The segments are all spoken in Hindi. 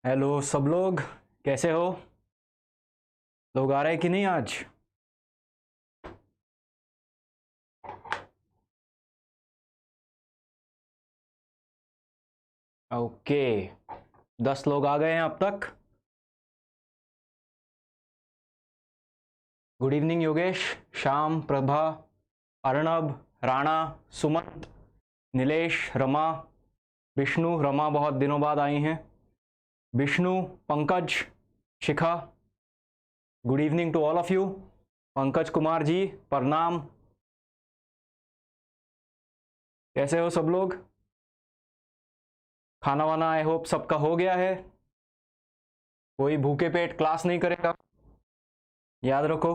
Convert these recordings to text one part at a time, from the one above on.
हेलो सब लोग, कैसे हो? लोग आ रहे हैं कि नहीं आज? ओके, 10 लोग आ गए हैं अब तक। Good evening Yogesh, Shyam, Prabha, Arnab, Rana, Sumant, Nilesh, Rama, Vishnu. रमा बहुत दिनों बाद आई हैं। Vishnu, Pankaj, Shikha. Good evening to all of you. Pankaj Kumar ji, प्रणाम। कैसे हो सब लोग? खाना वाना आई होप सबका हो गया है। कोई भूखे पेट क्लास नहीं करेगा, याद रखो।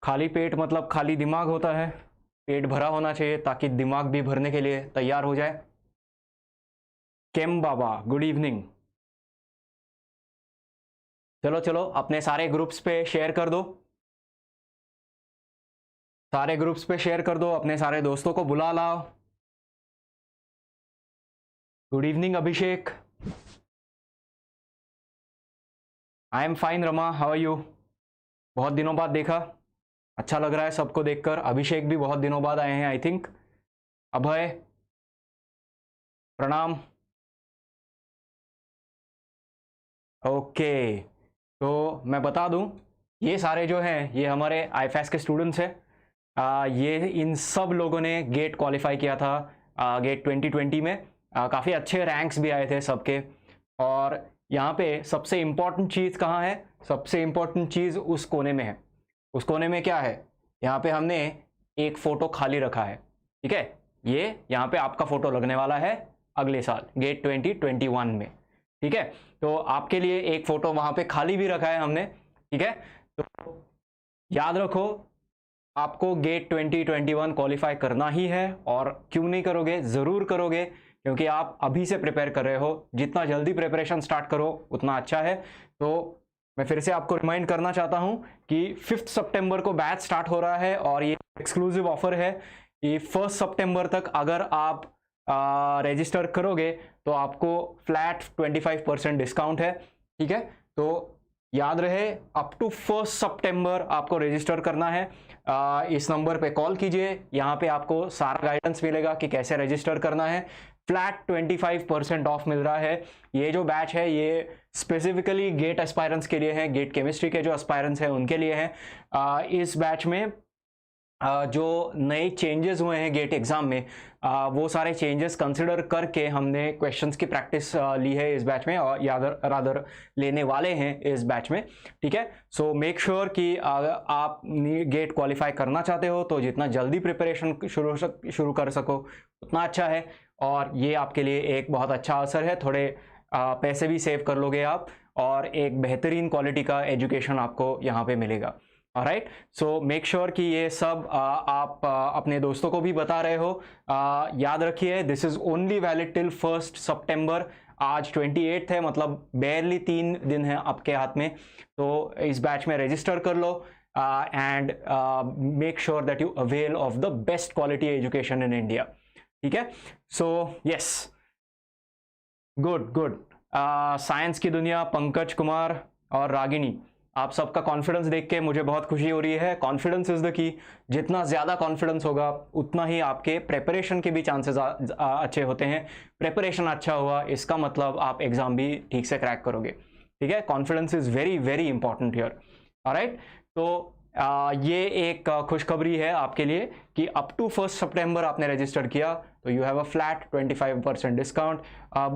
खाली पेट मतलब खाली दिमाग होता है। पेट भरा होना चाहिए ताकि दिमाग भी भरने के लिए तैयार हो जाए। केम बाबा, गुड इवनिंग। चलो चलो, अपने सारे ग्रुप्स पे शेयर कर दो। सारे ग्रुप्स पे शेयर कर दो, अपने सारे दोस्तों को बुला लाओ। Good evening Abhishek. I am fine Rama, how are you? बहुत दिनों बाद देखा, अच्छा लग रहा है सबको देखकर। अभिषेक भी बहुत दिनों बाद आए हैं आई थिंक। अभय, प्रणाम। ओके, तो मैं बता दूं, ये सारे जो हैं ये हमारे आईफएस के स्टूडेंट्स हैं। ये इन सब लोगों ने गेट क्वालिफाई किया था गेट 2020 में। काफ़ी अच्छे रैंक्स भी आए थे सबके। और यहाँ पे सबसे इम्पॉर्टेंट चीज़ कहाँ है? सबसे इम्पॉर्टेंट चीज़ उस कोने में है। उस कोने में क्या है? यहाँ पे हमने एक फ़ोटो खाली रखा है, ठीक है? ये यहाँ पे आपका फ़ोटो लगने वाला है अगले साल गेट 2021 में, ठीक है? तो आपके लिए एक फ़ोटो वहाँ पे खाली भी रखा है हमने, ठीक है? तो याद रखो, आपको गेट 2021 क्वालिफाई करना ही है। और क्यों नहीं करोगे? ज़रूर करोगे, क्योंकि आप अभी से प्रिपेयर कर रहे हो। जितना जल्दी प्रिपरेशन स्टार्ट करो उतना अच्छा है। तो मैं फिर से आपको रिमाइंड करना चाहता हूं कि 5 सितंबर को बैच स्टार्ट हो रहा है और ये एक्सक्लूसिव ऑफर है कि 1 सितंबर तक अगर आप रजिस्टर करोगे तो आपको फ्लैट 25% डिस्काउंट है, ठीक है? तो याद रहे, अप टू 1 सितंबर आपको रजिस्टर करना है। इस नंबर पे कॉल कीजिए, यहाँ पे आपको सारा गाइडेंस मिलेगा कि कैसे रजिस्टर करना है। फ्लैट 25% ऑफ मिल रहा है। ये जो बैच है ये स्पेसिफिकली गेट एस्पायरेंट्स के लिए है, गेट केमिस्ट्री के जो एस्पायरेंट्स हैं उनके लिए है। इस बैच में जो नए चेंजेस हुए हैं गेट एग्जाम में, वो सारे चेंजेस कंसिडर करके हमने क्वेश्चंस की प्रैक्टिस ली है इस बैच में, और याद रादर लेने वाले हैं इस बैच में, ठीक है? सो मेक श्योर कि आप गेट क्वालिफाई करना चाहते हो तो जितना जल्दी प्रिपरेशन शुरू कर सको उतना अच्छा है। और ये आपके लिए एक बहुत अच्छा अवसर है। थोड़े पैसे भी सेव कर लोगे आप, और एक बेहतरीन क्वालिटी का एजुकेशन आपको यहाँ पे मिलेगा। राइट, सो मेक श्योर कि ये सब आप अपने दोस्तों को भी बता रहे हो। याद रखिए, this is only valid till 1 सितंबर। आज 28 है, मतलब बेरली 3 दिन है आपके हाथ में। तो इस बैच में रजिस्टर कर लो and make sure that you avail of the best quality education in India, ठीक है? So yes, good good. Science की दुनिया, पंकज कुमार और रागिनी, आप सबका कॉन्फिडेंस देख के मुझे बहुत खुशी हो रही है। Confidence is the key. जितना ज़्यादा कॉन्फिडेंस होगा उतना ही आपके प्रेपरेशन के भी चांसेस अच्छे होते हैं। प्रेपरेशन अच्छा हुआ इसका मतलब आप एग्जाम भी ठीक से क्रैक करोगे, ठीक है? Confidence is very very important here. Alright, तो ये एक खुशखबरी है आपके लिए कि अप टू 1 सितंबर आपने रजिस्टर किया तो you have a flat 25% discount. अब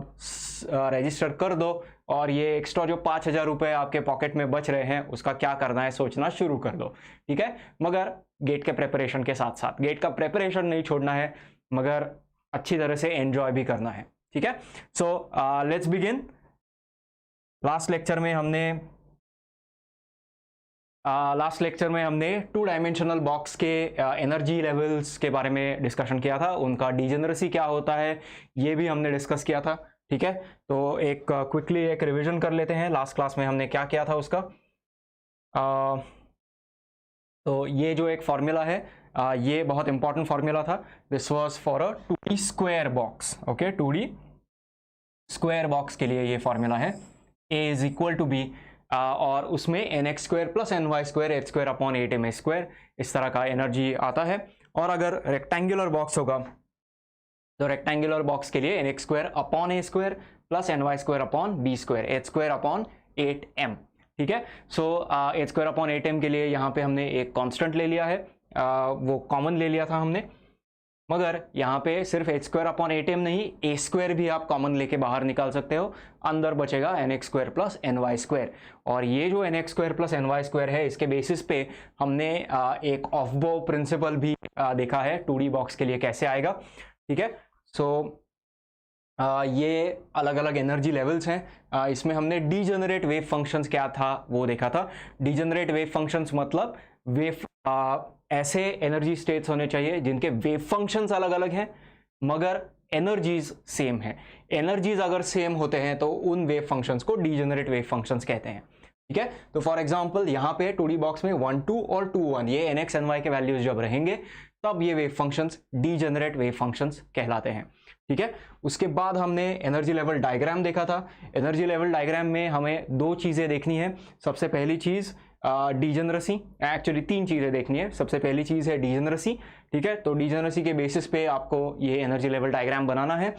रजिस्टर कर दो, और ये एक्स्ट्रा जो 5,000 रुपये आपके पॉकेट में बच रहे हैं उसका क्या करना है सोचना शुरू कर दो, ठीक है? मगर गेट के प्रेपरेशन के साथ साथ, गेट का प्रेपरेशन नहीं छोड़ना है, मगर अच्छी तरह से एंजॉय भी करना है, ठीक है? So let's begin. Last lecture में हमने 2 डायमेंशनल बॉक्स के एनर्जी लेवल्स के बारे में डिस्कशन किया था। उनका डिजेनरेसी क्या होता है ये भी हमने डिस्कस किया था, ठीक है? तो एक क्विकली एक रिवीजन कर लेते हैं, लास्ट क्लास में हमने क्या किया था उसका। तो ये जो एक फॉर्मूला है, ये बहुत इंपॉर्टेंट फॉर्मूला था। This was for a 2D square box, okay? 2D square box के लिए ये फॉर्मूला है, A is equal to B, और उसमें nx square plus ny square h square upon 8m square इस तरह का एनर्जी आता है। और अगर रेक्टेंगुलर बॉक्स होगा तो रेक्टेंगुलर बॉक्स के लिए nx square upon a square plus ny square upon b square h square upon 8m। ठीक है, सो h स्क्वायर अपॉन 8m के लिए यहाँ पे हमने एक कांस्टेंट ले लिया है, वो कॉमन ले लिया था हमने, मगर यहाँ पे सिर्फ h स्क्वायर अपॉन 8m नहीं, a स्क्वायर भी आप कॉमन लेके बाहर निकाल सकते हो, अंदर बचेगा nx square plus ny square. और ये जो nx square plus ny square है, इसके बेसिस पे हमने एक ऑफ बो प्रिंसिपल भी देखा है 2D बॉक्स के लिए कैसे आएगा। ठीक है, सो ये अलग अलग एनर्जी लेवल्स हैं। इसमें हमने डीजेनरेट वेव फंक्शंस क्या था वो देखा था। डीजेनरेट वेव फंक्शंस मतलब वेव ऐसे एनर्जी स्टेट्स होने चाहिए जिनके वेव फंक्शंस अलग अलग हैं मगर एनर्जीज सेम है। एनर्जीज अगर सेम होते हैं तो उन वेव फंक्शंस को डीजेनरेट वेव फंक्शंस कहते हैं। ठीक है, तो फॉर एग्जांपल यहाँ पे 2D बॉक्स में 1 2 और 2 1 ये nx ny के वैल्यूज जब रहेंगे तब ये wave functions degenerate wave functions कहलाते हैं। ठीक है, उसके बाद हमने एनर्जी लेवल डायग्राम देखा था। एनर्जी लेवल डायग्राम में हमें दो चीज़ें देखनी है। सबसे पहली चीज़ डीजेनरेसी, एक्चुअली तीन चीज़ें देखनी है। सबसे पहली चीज़ है डीजेनरेसी। ठीक है, तो डीजेनरेसी के बेसिस पे आपको ये एनर्जी लेवल डायग्राम बनाना है।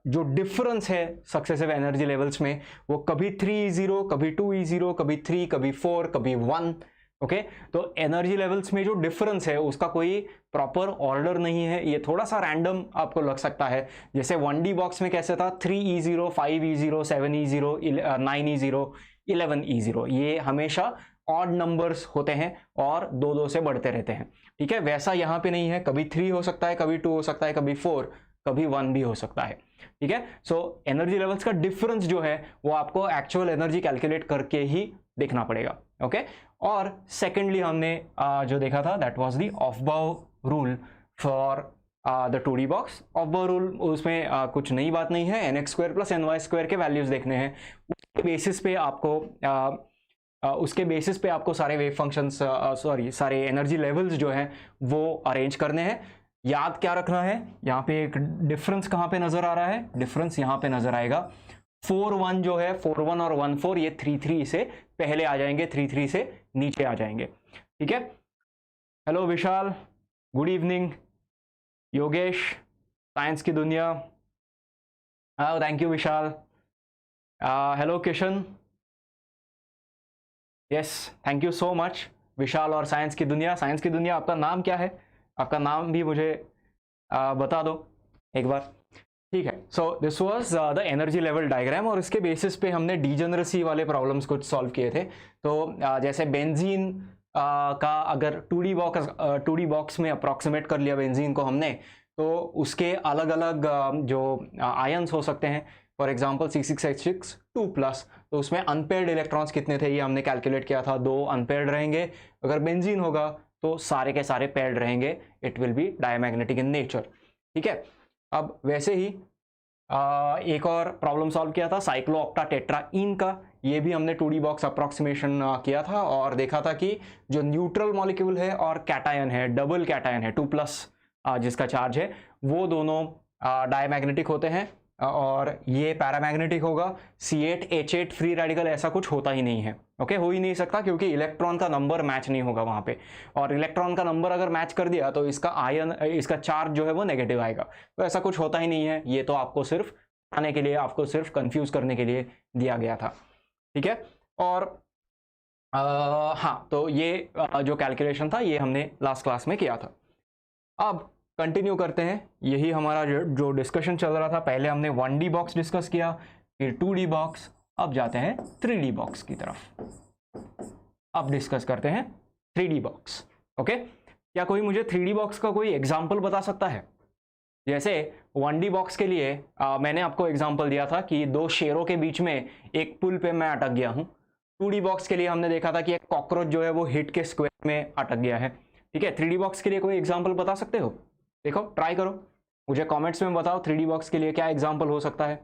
जो डिफरेंस है सक्सेसिव एनर्जी लेवल्स में वो कभी 3E0, कभी 2E0, कभी 3, कभी 4, कभी 1। ओके, तो एनर्जी लेवल्स में जो डिफरेंस है उसका कोई प्रॉपर ऑर्डर नहीं है, ये थोड़ा सा रैंडम आपको लग सकता है। जैसे 1D बॉक्स में कैसे था 3E0, 5E0, 7E0, 9E0, 11E0, ये हमेशा ऑड नंबर्स होते हैं और दो दो से बढ़ते रहते हैं। ठीक है, वैसा यहाँ पे नहीं है, कभी 3 हो सकता है, कभी 2 हो सकता है, कभी 4, कभी 1 भी हो सकता है। ठीक है, सो एनर्जी लेवल्स का डिफरेंस जो है वो आपको एक्चुअल एनर्जी कैलकुलेट करके ही देखना पड़ेगा। ओके, और सेकेंडली हमने जो देखा था दैट वाज द ऑफ बाउ rule for the 2D box. Of बाउ रूल उसमें कुछ नई बात नहीं है, nx square plus ny square के वैल्यूज देखने हैं, उसके बेसिस पे आपको सारे वेव फंक्शंस सारे एनर्जी लेवल्स जो हैं वो अरेंज करने हैं। याद क्या रखना है, यहाँ पे एक डिफरेंस कहाँ पे नजर आ रहा है, डिफरेंस यहाँ पे नजर आएगा 4 1 जो है, 4 1 और 1 4 ये 3 3 से पहले आ जाएंगे, 3 3 से नीचे आ जाएंगे। ठीक है, hello Vishal, good evening. Yogesh, science की दुनिया, thank you Vishal. Hello Kishan, yes thank you so much Vishal और साइंस की दुनिया। साइंस की दुनिया आपका नाम क्या है, आपका नाम भी मुझे बता दो एक बार। ठीक है, so this was the energy level diagram और इसके बेसिस पे हमने डीजेनरेसी वाले प्रॉब्लम्स कुछ सॉल्व किए थे। तो जैसे बेंजीन का अगर 2D बॉक्स में अप्रॉक्सीमेट कर लिया बेंजीन को हमने, तो उसके अलग अलग जो आयंस हो सकते हैं, फॉर एग्जांपल C6H6 2+, तो उसमें अनपेयर्ड इलेक्ट्रॉन्स कितने थे ये हमने कैलकुलेट किया था, 2 अनपेयर्ड रहेंगे। अगर बेंजीन होगा तो सारे के सारे पेयर्ड रहेंगे, it will be diamagnetic in nature. ठीक है, अब वैसे ही एक और प्रॉब्लम सॉल्व किया था साइक्लो ऑक्टा टेट्राइन का, ये भी हमने 2D बॉक्स अप्रॉक्सीमेशन किया था और देखा था कि जो न्यूट्रल मॉलिक्यूल है और कैटायन है, डबल कैटायन है 2+ जिसका चार्ज है, वो दोनों डायमैग्नेटिक होते हैं और ये पैरामैग्नेटिक होगा। C8H8 फ्री रेडिकल ऐसा कुछ होता ही नहीं है। ओके, हो ही नहीं सकता क्योंकि इलेक्ट्रॉन का नंबर मैच नहीं होगा वहां पे, और इलेक्ट्रॉन का नंबर अगर मैच कर दिया तो इसका चार्ज जो है वो नेगेटिव आएगा। तो ऐसा कुछ होता ही नहीं है, ये तो आपको सिर्फ आने के लिए, आपको सिर्फ कंफ्यूज करने के लिए दिया गया था। ठीक है, और हाँ, तो ये जो कैलकुलेशन था ये हमने लास्ट क्लास में किया था। अब कंटिन्यू करते हैं, यही हमारा जो डिस्कशन चल रहा था। पहले हमने 1D बॉक्स डिस्कस किया, फिर 2D बॉक्स, अब जाते हैं 3D बॉक्स की तरफ। अब डिस्कस करते हैं 3D बॉक्स। ओके, क्या कोई मुझे 3D बॉक्स का कोई एग्जाम्पल बता सकता है? जैसे 1D बॉक्स के लिए मैंने आपको एग्जाम्पल दिया था कि दो शेरों के बीच में एक पुल पे मैं अटक गया हूं। 2D बॉक्स के लिए हमने देखा था कि एक कॉकरोच जो है वो हिट के स्क्वायर में अटक गया है। ठीक है, 3D बॉक्स के लिए कोई एग्जाम्पल बता सकते हो? देखो, ट्राई करो, मुझे कमेंट्स में बताओ 3D बॉक्स के लिए क्या एग्जाम्पल हो सकता है,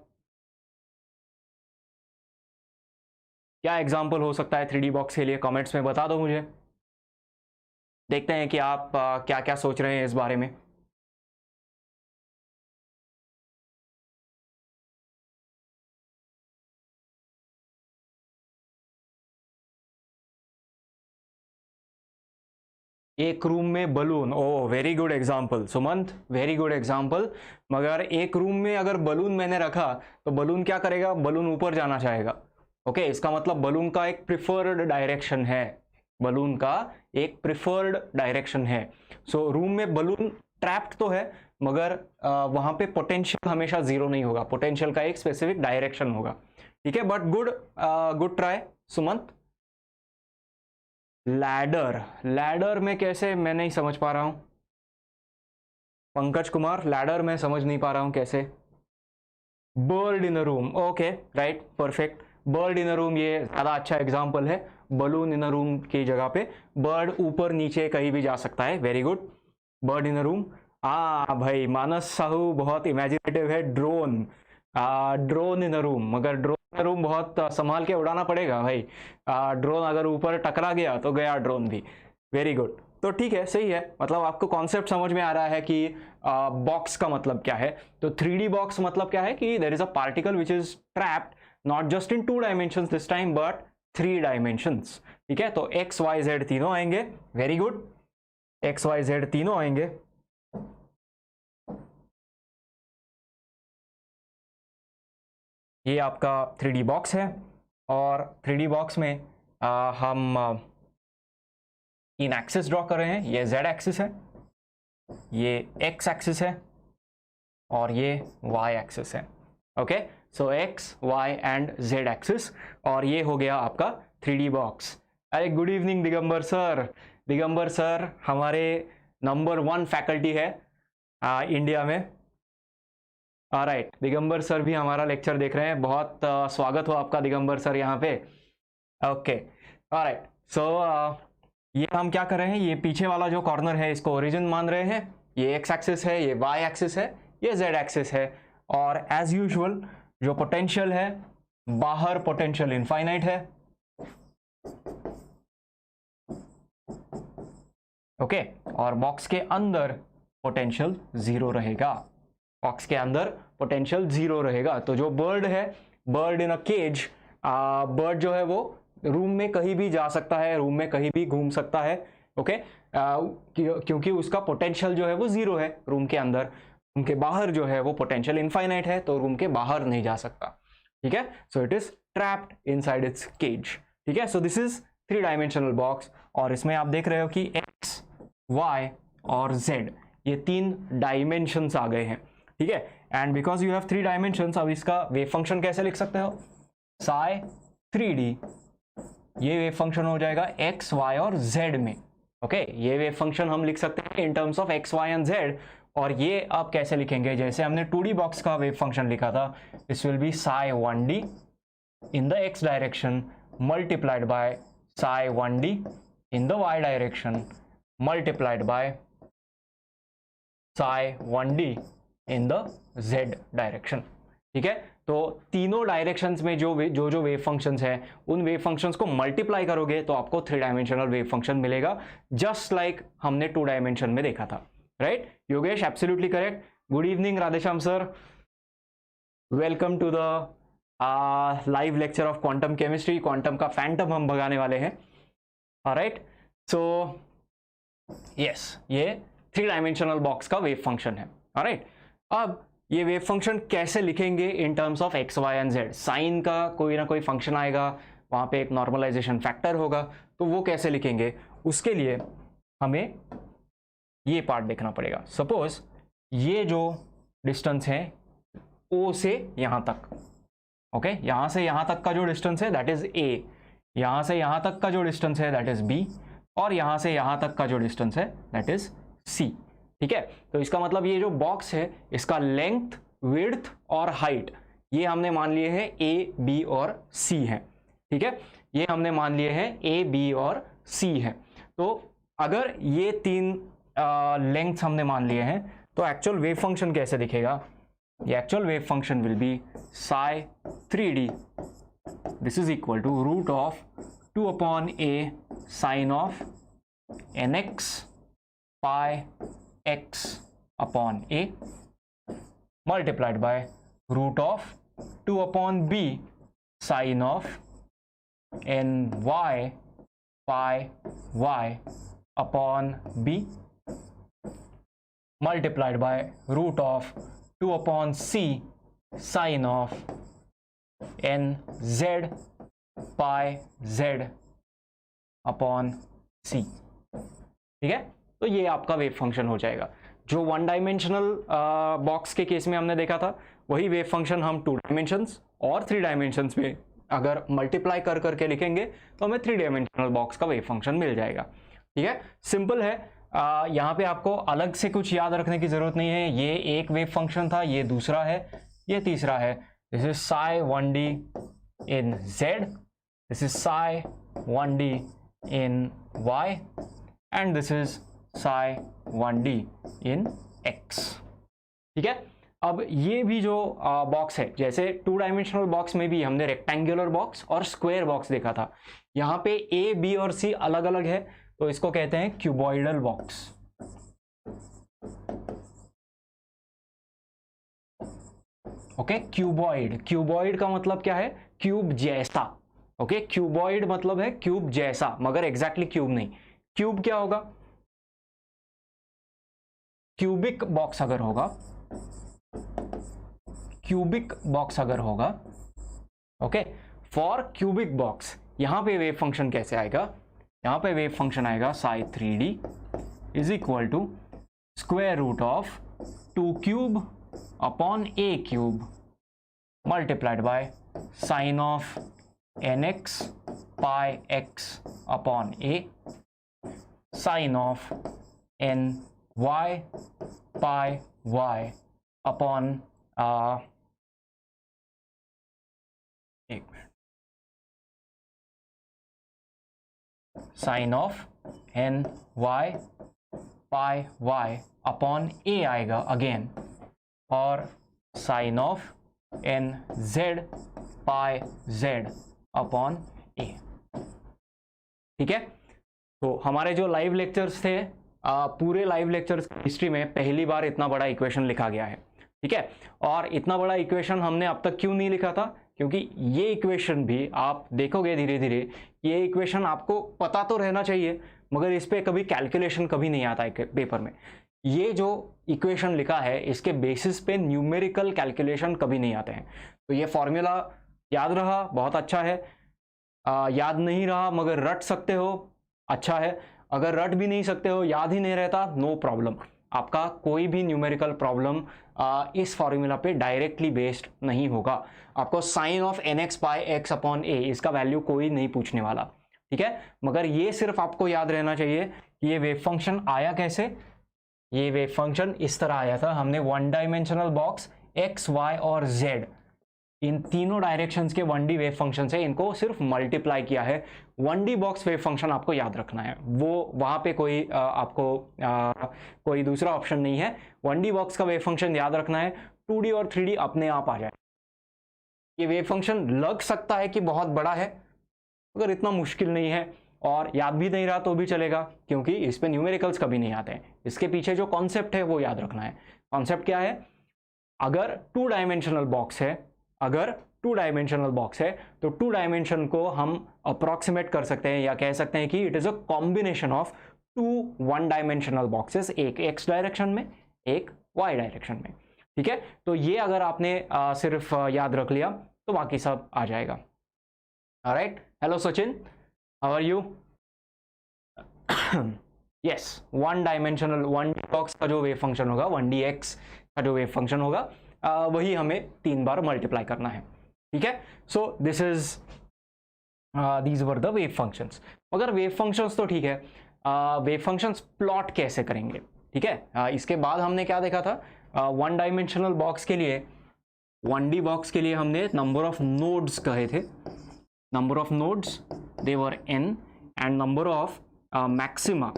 क्या एग्जाम्पल हो सकता है 3D बॉक्स के लिए, कमेंट्स में बता दो मुझे। देखते हैं कि आप क्या क्या सोच रहे हैं इस बारे में। एक रूम में balloon, oh very good example Sumant, very good example. मगर एक रूम में अगर बलून मैंने रखा तो बलून क्या करेगा, बलून ऊपर जाना चाहेगा। ओके, इसका मतलब बलून का एक प्रिफर्ड डायरेक्शन है, बलून का एक प्रिफर्ड डायरेक्शन है। सो रूम में बलून ट्रैप्ड तो है, मगर वहां पे पोटेंशियल हमेशा जीरो नहीं होगा, पोटेंशियल का एक स्पेसिफिक डायरेक्शन होगा। ठीक है, but good try Sumant. Ladder, ladder में कैसे, मैं नहीं समझ पा रहा हूं। पंकज कुमार, लैडर में समझ नहीं पा रहा हूं कैसे। Bird in a room, okay right, perfect. Bird in a room ये ज्यादा अच्छा एग्जांपल है। बलून इन अ रूम की जगह पे बर्ड ऊपर नीचे कहीं भी जा सकता है, very good. Bird in a room. भाई मानस साहू बहुत इमेजिनेटिव है। ड्रोन, ड्रोन इन अ रूम, मगर ड्रोन इन अ रूम बहुत संभाल के उड़ाना पड़ेगा भाई। ड्रोन अगर ऊपर टकरा गया तो गया ड्रोन भी। वेरी गुड, तो ठीक है, सही है। मतलब आपको कॉन्सेप्ट समझ में आ रहा है कि बॉक्स का मतलब क्या है। तो 3D बॉक्स मतलब क्या है कि there is a particle which is trapped not just in 2 dimensions this time but 3 dimensions. ठीक है, तो एक्स वाई जेड तीनों आएंगे, very good, X Y Z तीनों आएंगे। ये आपका 3D बॉक्स है, और 3D बॉक्स में हम इन एक्सिस ड्रॉ कर रहे हैं। ये जेड एक्सिस है, ये एक्स एक्सिस है, और ये वाई एक्सिस है। Okay, so X Y and Z axis, और ये हो गया आपका 3D बॉक्स। अरे good evening Digambar sir. Digambar sir हमारे नंबर 1 फैकल्टी है इंडिया में। राइट, दिगंबर सर भी हमारा लेक्चर देख रहे हैं, बहुत स्वागत हो आपका दिगंबर सर यहाँ पे। ओके, राइट, सो ये हम क्या कर रहे हैं, ये पीछे वाला जो कॉर्नर है इसको ओरिजिन मान रहे हैं। ये एक्स एक्सिस है, ये वाई एक्सिस है, ये जेड एक्सिस है। और एज यूजुअल जो पोटेंशियल है, बाहर पोटेंशियल इनफाइनाइट है। ओके, और बॉक्स के अंदर पोटेंशियल जीरो रहेगा, बॉक्स के अंदर पोटेंशियल जीरो रहेगा। तो जो बर्ड है, bird in a cage, bird जो है वो रूम में कहीं भी जा सकता है, रूम में कहीं भी घूम सकता है। ओके, क्योंकि उसका पोटेंशियल जो है वो जीरो है रूम के अंदर। रूम के बाहर जो है वो पोटेंशियल इनफाइनाइट है, तो रूम के बाहर नहीं जा सकता। ठीक है, so it is trapped inside its cage. ठीक है, so this is 3 dimensional box, और इसमें आप देख रहे हो कि एक्स वाई और जेड ये 3 डायमेंशंस आ गए हैं। ठीक है, and because you have 3 dimensions, अब इसका वेव फंक्शन कैसे लिख सकते हो, साई 3D, ये वेव फंक्शन हो जाएगा एक्स वाई और जेड में। ओके, ये वेव फंक्शन हम लिख सकते हैं in terms of X Y and Z. और ये आप कैसे लिखेंगे, जैसे हमने 2D बॉक्स का वेव फंक्शन लिखा था, this will be Sai 1D in the x direction multiplied by psi 1d in the y direction multiplied by psi 1d in the z direction। ठीक है, तो तीनों डायरेक्शंस में जो वेव फंक्शंस हैं, उन वेव फंक्शंस को मल्टीप्लाई करोगे तो आपको 3 डायमेंशनल वेव फंक्शन मिलेगा, जस्ट लाइक हमने 2 डायमेंशन में देखा था। Right Yogesh, absolutely correct. Good evening Radheshyam sir, welcome to the live lecture of quantum chemistry. Quantum का फैंटम हम भगाने वाले हैं। ऑलराइट, सो यस, ये 3 डायमेंशनल बॉक्स का वेव फंक्शन है। ऑलराइट, अब ये वेव फंक्शन कैसे लिखेंगे in terms of X Y and Z. Sine का कोई ना कोई फंक्शन आएगा, वहां पे एक नॉर्मलाइजेशन फैक्टर होगा, तो वो कैसे लिखेंगे, उसके लिए हमें ये पार्ट देखना पड़ेगा। सपोज ये जो डिस्टेंस है ओ से यहां तक, ओके, यहां से यहां तक का जो डिस्टेंस है दैट इज ए, यहां से यहां तक का जो डिस्टेंस है दैट इज बी, और यहां से यहां तक का जो डिस्टेंस है दैट इज सी। ठीक है, तो इसका मतलब ये जो बॉक्स है इसका लेंथ, विड्थ और हाइट ये हमने मान लिए हैं ए, बी और सी है। ठीक है, ये हमने मान लिए हैं ए, बी और सी है। तो अगर ये 3 लेंथ हमने मान लिए हैं, तो एक्चुअल वेव फंक्शन कैसे दिखेगा, the actual wave function will be psi 3d, this is equal to root of 2 upon a sine of nx pi x upon a multiplied by root of 2 upon b sine of ny pi y upon b multiplied by root of 2 upon c sine of n z pi z upon c. ठीक है, तो ये आपका वेव फंक्शन हो जाएगा। जो वन डायमेंशनल बॉक्स के केस में हमने देखा था वही वेव फंक्शन हम 2 डायमेंशंस और 3 डायमेंशंस में अगर मल्टीप्लाई कर करके लिखेंगे तो हमें 3 डायमेंशनल बॉक्स का वेव फंक्शन मिल जाएगा। ठीक है, सिंपल है। यहाँ पे आपको अलग से कुछ याद रखने की जरूरत नहीं है। ये एक वेव फंक्शन था, ये दूसरा है, ये तीसरा है। This is Sai 1D in Z, this is Sai 1D in Y and this is Sai 1D in X। ठीक है, अब ये भी जो बॉक्स है, जैसे 2 डायमेंशनल बॉक्स में भी हमने रेक्टेंगुलर बॉक्स और स्क्वायर बॉक्स देखा था, यहाँ पे A, B और C अलग अलग है, तो इसको कहते हैं cuboidal box. Okay, cuboid, cuboid का मतलब क्या है? क्यूब जैसा। ओके, क्यूबॉइड मतलब है क्यूब जैसा, मगर एग्जैक्टली क्यूब नहीं। क्यूब क्या होगा? क्यूबिक बॉक्स अगर होगा, क्यूबिक बॉक्स अगर होगा, ओके, फॉर क्यूबिक बॉक्स यहां पे वेव फंक्शन कैसे आएगा? यहां पे वेव फंक्शन आएगा psi 3D is equal to square root of 2 cube upon a cube multiplied by sine of nx pi x upon a sine of ny pi y upon एक मिनट, sine of ny pi y upon a आएगा अगेन, और sine of nz pi z upon a। ठीक है, तो हमारे जो लाइव लेक्चर्स थे, पूरे लाइव लेक्चर्स की हिस्ट्री में पहली बार इतना बड़ा इक्वेशन लिखा गया है। ठीक है, और इतना बड़ा इक्वेशन हमने अब तक क्यों नहीं लिखा था? क्योंकि ये इक्वेशन भी आप देखोगे धीरे धीरे, ये इक्वेशन आपको पता तो रहना चाहिए, मगर इस पे कभी कैलकुलेशन कभी नहीं आता है पेपर में। ये जो इक्वेशन लिखा है इसके बेसिस पे न्यूमेरिकल कैलकुलेशन कभी नहीं आते हैं। तो ये फॉर्मूला याद रहा, बहुत अच्छा है। याद नहीं रहा मगर रट सकते हो, अच्छा है। अगर रट भी नहीं सकते हो, याद ही नहीं रहता, नो प्रॉब्लम। आपका कोई भी न्यूमेरिकल प्रॉब्लम इस फॉर्मूला पे डायरेक्टली बेस्ड नहीं होगा। आपको sine of nx by x upon a इसका वैल्यू कोई नहीं पूछने वाला। ठीक है, मगर ये सिर्फ आपको याद रहना चाहिए कि ये वेव फंक्शन आया कैसे। ये वेव फंक्शन इस तरह आया था, हमने 1 डायमेंशनल बॉक्स x, y और z इन तीनों डायरेक्शंस के 1D वेव फंक्शन से इनको सिर्फ मल्टीप्लाई किया है। 1D बॉक्स वेव फंक्शन आपको याद रखना है, वो वहां पे कोई आपको कोई दूसरा ऑप्शन नहीं है। 1D बॉक्स का वेव फंक्शन याद रखना है, 2D और 3D अपने आप आ जाए। ये वेव फंक्शन लग सकता है कि बहुत बड़ा है, मगर इतना मुश्किल नहीं है, और याद भी नहीं रहा तो भी चलेगा, क्योंकि इस पे न्यूमेरिकल्स कभी नहीं आते हैं। इसके पीछे जो कॉन्सेप्ट है वो याद रखना है। कॉन्सेप्ट क्या है? अगर 2 डायमेंशनल बॉक्स है, अगर 2 डायमेंशनल बॉक्स है तो 2 डायमेंशन को हम अप्रोक्सीमेट कर सकते हैं, या कह सकते हैं कि it is a combination of 2 1 dimensional boxes, एक x डायरेक्शन में, एक y डायरेक्शन में। ठीक है, तो ये अगर आपने सिर्फ याद रख लिया तो बाकी सब आ जाएगा। Alright, hello Sachin, how are you? Yes, 1 dimensional 1D box का जो वेव फंक्शन होगा, 1DX का जो वेव फंक्शन होगा, वही हमें 3 बार मल्टीप्लाई करना है। ठीक है, so this is these were the wave functions. मगर वेव फंक्शंस तो ठीक है, वेव फंक्शंस प्लॉट कैसे करेंगे? ठीक है, इसके बाद हमने क्या देखा था? 1 डायमेंशनल बॉक्स के लिए, 1D बॉक्स के लिए हमने नंबर ऑफ नोड्स कहे थे। Number of nodes they were n, and number of maxima,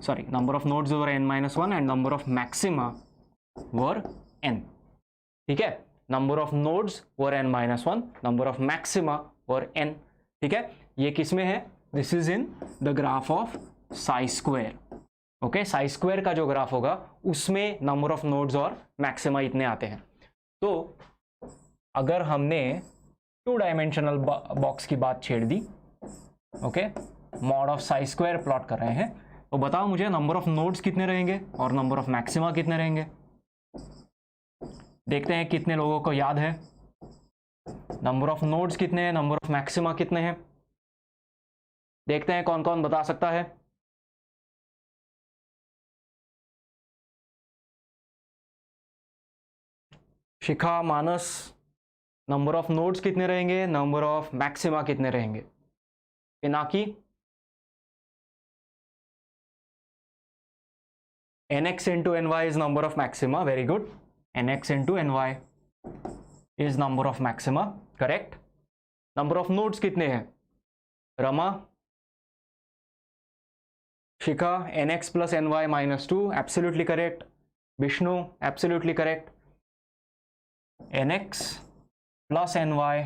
sorry, number of nodes were n-1 and number of maxima were n। ठीक है, number of nodes were n-1, number of maxima were n। ठीक है, ये किस में है? This is in the graph of psi square. Okay, Sai square का जो ग्राफ होगा उसमें नंबर ऑफ नोड्स और मैक्सिमा इतने आते हैं। तो अगर हमने 2 डायमेंशनल बॉक्स की बात छेड़ दी, okay, mod of psi square plot कर रहे हैं, तो बताओ मुझे नंबर ऑफ नोड्स कितने रहेंगे और नंबर ऑफ मैक्सिमा कितने रहेंगे। देखते हैं कितने लोगों को याद है। नंबर ऑफ नोड्स कितने हैं, नंबर ऑफ मैक्सिमा कितने हैं, देखते हैं कौन कौन बता सकता है। शिखा, मानस, नंबर ऑफ नोड्स कितने रहेंगे, नंबर ऑफ मैक्सिमा कितने रहेंगे। Pinaki, nx into ny is number of maxima, very good. nx into ny is number of maxima, correct. number of nodes कितने हैं, रमा, शिखा, nx plus ny minus 2, absolutely correct. Vishnu, absolutely correct. nx plus ny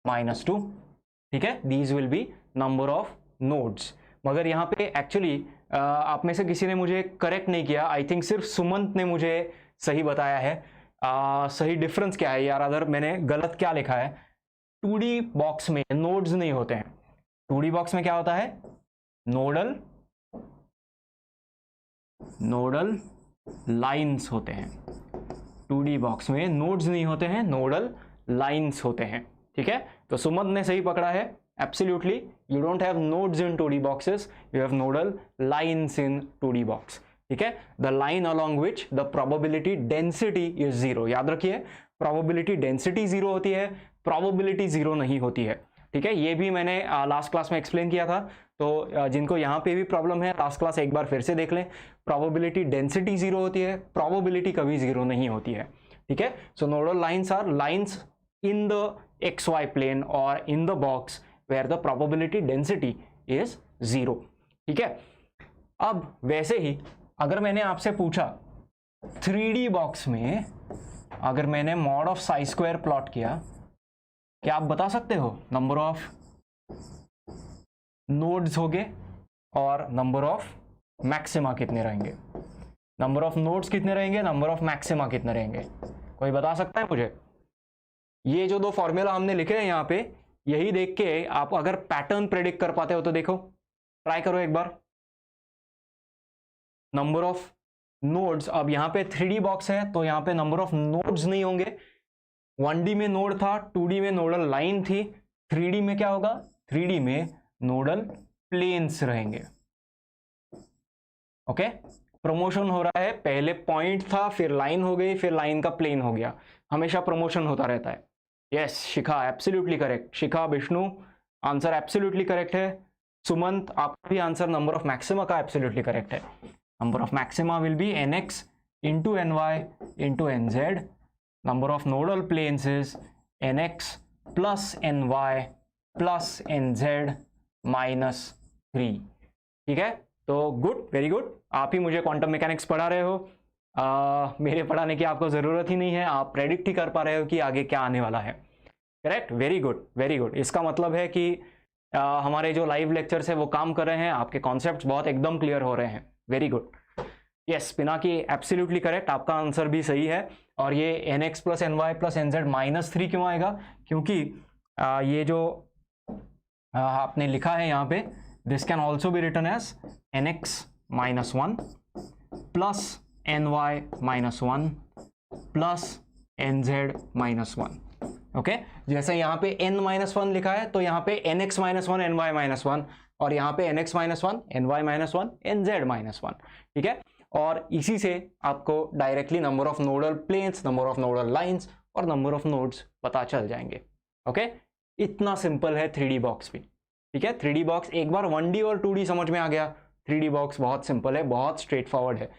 minus 2, ठीक है, these will be number of nodes. मगर यहाँ पे एक्चुअली आप में से किसी ने मुझे करेक्ट नहीं किया, आई थिंक सिर्फ सुमंत ने मुझे सही बताया है। सही डिफरेंस क्या है यार, अदर मैंने गलत क्या लिखा है। 2D बॉक्स में नोड्स नहीं होते हैं। 2D बॉक्स में क्या होता है, नोडल लाइंस होते हैं। 2D बॉक्स में नोड्स नहीं होते हैं, नोडल लाइंस होते हैं, ठीक है। तो सुमंत ने सही पकड़ा है, absolutely you don't have nodes in 2D boxes, you have nodal lines in 2D box, ठीक है। the line along which the probability density is 0, याद रखिए probability density 0 होती है, probability 0 नहीं होती है, ठीक है। ये भी मैंने लास्ट क्लास में एक्सप्लेन किया था, तो जिनको यहाँ पे भी प्रॉब्लम है लास्ट क्लास एक बार फिर से देख लें। probability density 0 होती है, probability कभी 0 नहीं होती है, ठीक है। so nodal lines are lines in the xy plane or in the box where the probability density is 0, ठीक है। अब वैसे ही अगर मैंने आपसे पूछा 3D बॉक्स में अगर मैंने mod of psi square plot किया, क्या आप बता सकते हो नंबर ऑफ नोड्स होंगे और नंबर ऑफ मैक्सिमा कितने रहेंगे। नंबर ऑफ नोड्स कितने रहेंगे, नंबर ऑफ मैक्सिमा कितने रहेंगे, कोई बता सकता है मुझे। ये जो दो फॉर्मूला हमने लिखे हैं यहाँ पे, यही देख के आप अगर पैटर्न प्रेडिक्ट कर पाते हो तो देखो, ट्राई करो एक बार। नंबर ऑफ नोड्स, अब यहाँ पे 3D बॉक्स है तो यहाँ पे नंबर ऑफ नोड्स नहीं होंगे। 1D में नोड था, 2D में नोडल लाइन थी, 3D में क्या होगा, 3D में नोडल प्लेन्स रहेंगे, ओके। प्रमोशन हो रहा है, पहले पॉइंट था फिर लाइन हो गई फिर लाइन का प्लेन हो गया, हमेशा प्रमोशन होता रहता है। Yes Shikha, absolutely correct. Shikha, Vishnu, answer absolutely correct है। सुमंत, आपका भी आंसर नंबर ऑफ मैक्सिमा का एब्सोल्युटली करेक्ट है। Number of maxima will be nx into ny into nz. Number of nodal planes is nx plus ny plus nz minus 3, ठीक है। तो गुड, वेरी गुड, आप ही मुझे क्वांटम मैकेनिक्स पढ़ा रहे हो, मेरे पढ़ाने की आपको ज़रूरत ही नहीं है, आप प्रेडिक्ट ही कर पा रहे हो कि आगे क्या आने वाला है, correct. Very good, very good. इसका मतलब है कि हमारे जो लाइव लेक्चर्स है वो काम कर रहे हैं, आपके कॉन्सेप्ट्स बहुत एकदम क्लियर हो रहे हैं, very good. Yes Pinaki, absolutely correct, आपका आंसर भी सही है। और ये nx plus ny plus nz minus 3 क्यों आएगा, क्योंकि ये जो आपने लिखा है यहाँ पे, this can also be written as nx minus 1 plus ny minus 1 plus nz minus 1, okay. जैसे यहाँ पे n minus 1 लिखा है तो यहाँ पे nx minus 1 ny minus 1, और यहाँ पे nx minus 1 ny minus 1 nz minus 1, ठीक है। और इसी से आपको directly number of nodal planes, number of nodal lines और नंबर ऑफ नोड्स पता चल जाएंगे, ओके। इतना सिंपल है 3D बॉक्स भी, ठीक है। 3D बॉक्स एक बार 1D और 2D समझ में आ गया, 3D बॉक्स बहुत सिंपल है, बहुत स्ट्रेट फॉरवर्ड है।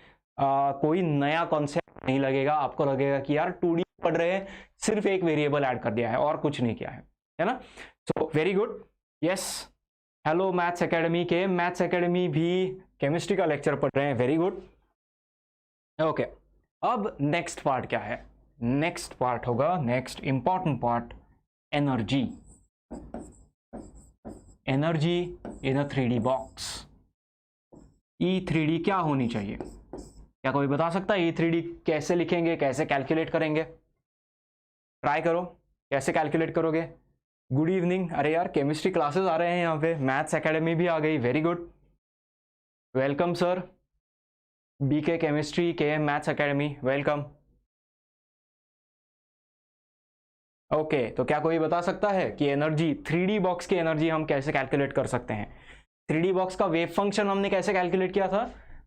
कोई नया कॉन्सेप्ट नहीं लगेगा आपको, लगेगा कि यार 2D पढ़ रहे हैं, सिर्फ एक वेरिएबल ऐड कर दिया है और कुछ नहीं किया है ना। So very good. Yes, hello maths academy के, मैथ्स एकेडमी भी केमिस्ट्री का लेक्चर पढ़ रहे हैं, वेरी गुड, ओके। अब नेक्स्ट पार्ट क्या है, नेक्स्ट पार्ट होगा, next important part, energy. Energy in a 3D box. E3D क्या होनी चाहिए, क्या कोई बता सकता है E3D कैसे लिखेंगे, कैसे कैलकुलेट करेंगे। ट्राई करो, कैसे कैलकुलेट करोगे। Good evening. अरे यार केमिस्ट्री क्लासेस आ रहे हैं यहाँ पे, मैथ्स एकेडमी भी आ गई, very good, welcome sir. BK chemistry, KM maths academy, welcome. Okay, तो क्या कोई बता सकता है कि एनर्जी 3D बॉक्स की एनर्जी हम कैसे कैलकुलेट कर सकते हैं? 3D बॉक्स का वेव फंक्शन हमने कैसे कैलकुलेट किया था?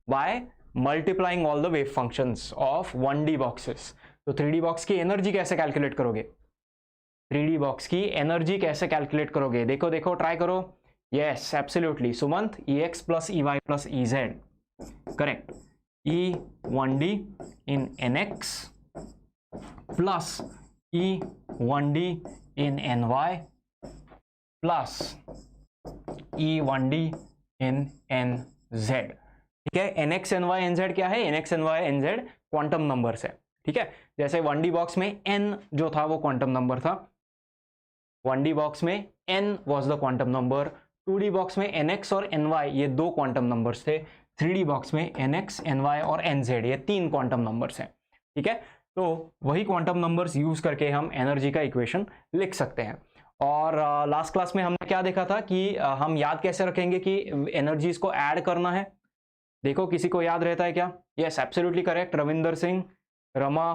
By multiplying all the wave functions of 1D boxes. तो 3D बॉक्स की एनर्जी कैसे कैलकुलेट करोगे? 3D बॉक्स की एनर्जी कैसे कैलकुलेट करोगे? देखो देखो, ट्राई करो। Yes absolutely Sumant, Ex plus EY plus EZ, correct. E1D in NX plus E1D in NY plus E1D in NZ। ठीक है, NX NY NZ क्या है? NX NY NZ quantum numbers है। ठीक है, जैसे 1D बॉक्स में N जो था वो क्वांटम नंबर था, 1D बॉक्स में N was the quantum number, 2D box में NX और NY ये दो क्वांटम नंबर्स थे, 3D बॉक्स में NX NY और NZ ये तीन क्वांटम नंबर्स हैं। ठीक है, तो वही क्वांटम नंबर्स यूज करके हम एनर्जी का इक्वेशन लिख सकते हैं। और लास्ट क्लास में हमने क्या देखा था कि हम याद कैसे रखेंगे कि एनर्जीज को ऐड करना है। देखो किसी को याद रहता है क्या? Yes absolutely correct, Ravinder Singh, Rama,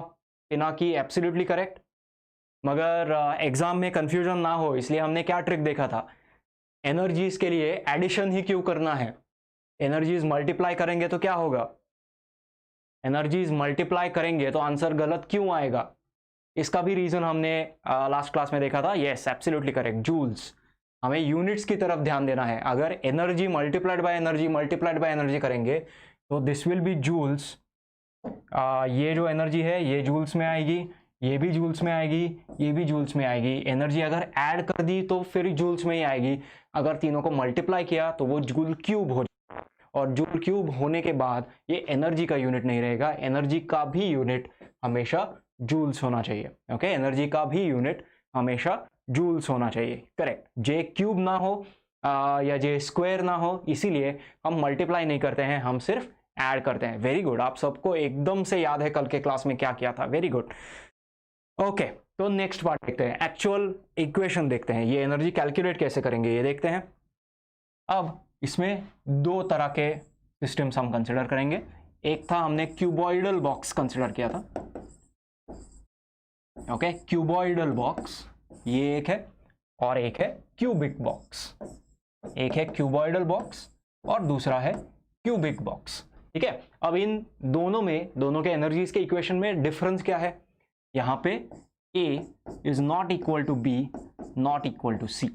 Pinaki, absolutely correct. मगर एग्जाम में कंफ्यूजन ना हो इसलिए हमने क्या ट्रिक देखा था? एनर्जीज के लिए एडिशन ही क्यों करना है? एनर्जीज मल्टीप्लाई करेंगे तो क्या होगा? एनर्जीज मल्टीप्लाई करेंगे तो आंसर गलत क्यों आएगा? इसका भी रीजन हमने लास्ट क्लास में देखा था। Yes absolutely correct, joules. हमें यूनिट्स की तरफ ध्यान देना है। अगर एनर्जी मल्टीप्लाइड बाय एनर्जी करेंगे तो दिस विल बी जूल्स। ये जो एनर्जी है ये जूल्स में आएगी, ये भी जूल्स में आएगी, ये भी जूल्स में आएगी। एनर्जी अगर ऐड कर दी तो फिर जूल्स में ही आएगी, अगर तीनों को मल्टीप्लाई किया तो वो जूल क्यूब हो जाएगा। और जूल क्यूब होने के बाद ये एनर्जी का यूनिट नहीं रहेगा, एनर्जी का भी यूनिट हमेशा जूल्स होना चाहिए। ओके, एनर्जी का भी यूनिट हमेशा जूल्स होना चाहिए, करेक्ट। जे क्यूब ना हो या जे स्क्वायर ना हो, इसीलिए हम मल्टीप्लाई नहीं करते हैं, हम सिर्फ ऐड करते हैं। वेरी गुड, आप सबको एकदम से याद है कल के क्लास में क्या किया था, वेरी गुड। ओके, तो नेक्स्ट पार्ट देखते हैं, एक्चुअल इक्वेशन देखते हैं। ये एनर्जी कैलकुलेट कैसे करेंगे ये देखते हैं। अब इसमें दो तरह के सिस्टम्स हम कंसिडर करेंगे। एक था हमने क्यूबॉइडल बॉक्स कंसिडर किया था। ओके, क्यूबॉइडल बॉक्स ये एक है, और एक है क्यूबिक बॉक्स। एक है क्यूबॉइडल बॉक्स और दूसरा है क्यूबिक बॉक्स। ठीक है, अब इन दोनों में, दोनों के एनर्जीज के इक्वेशन में डिफरेंस क्या है? यहां पे A is not equal to B not equal to C।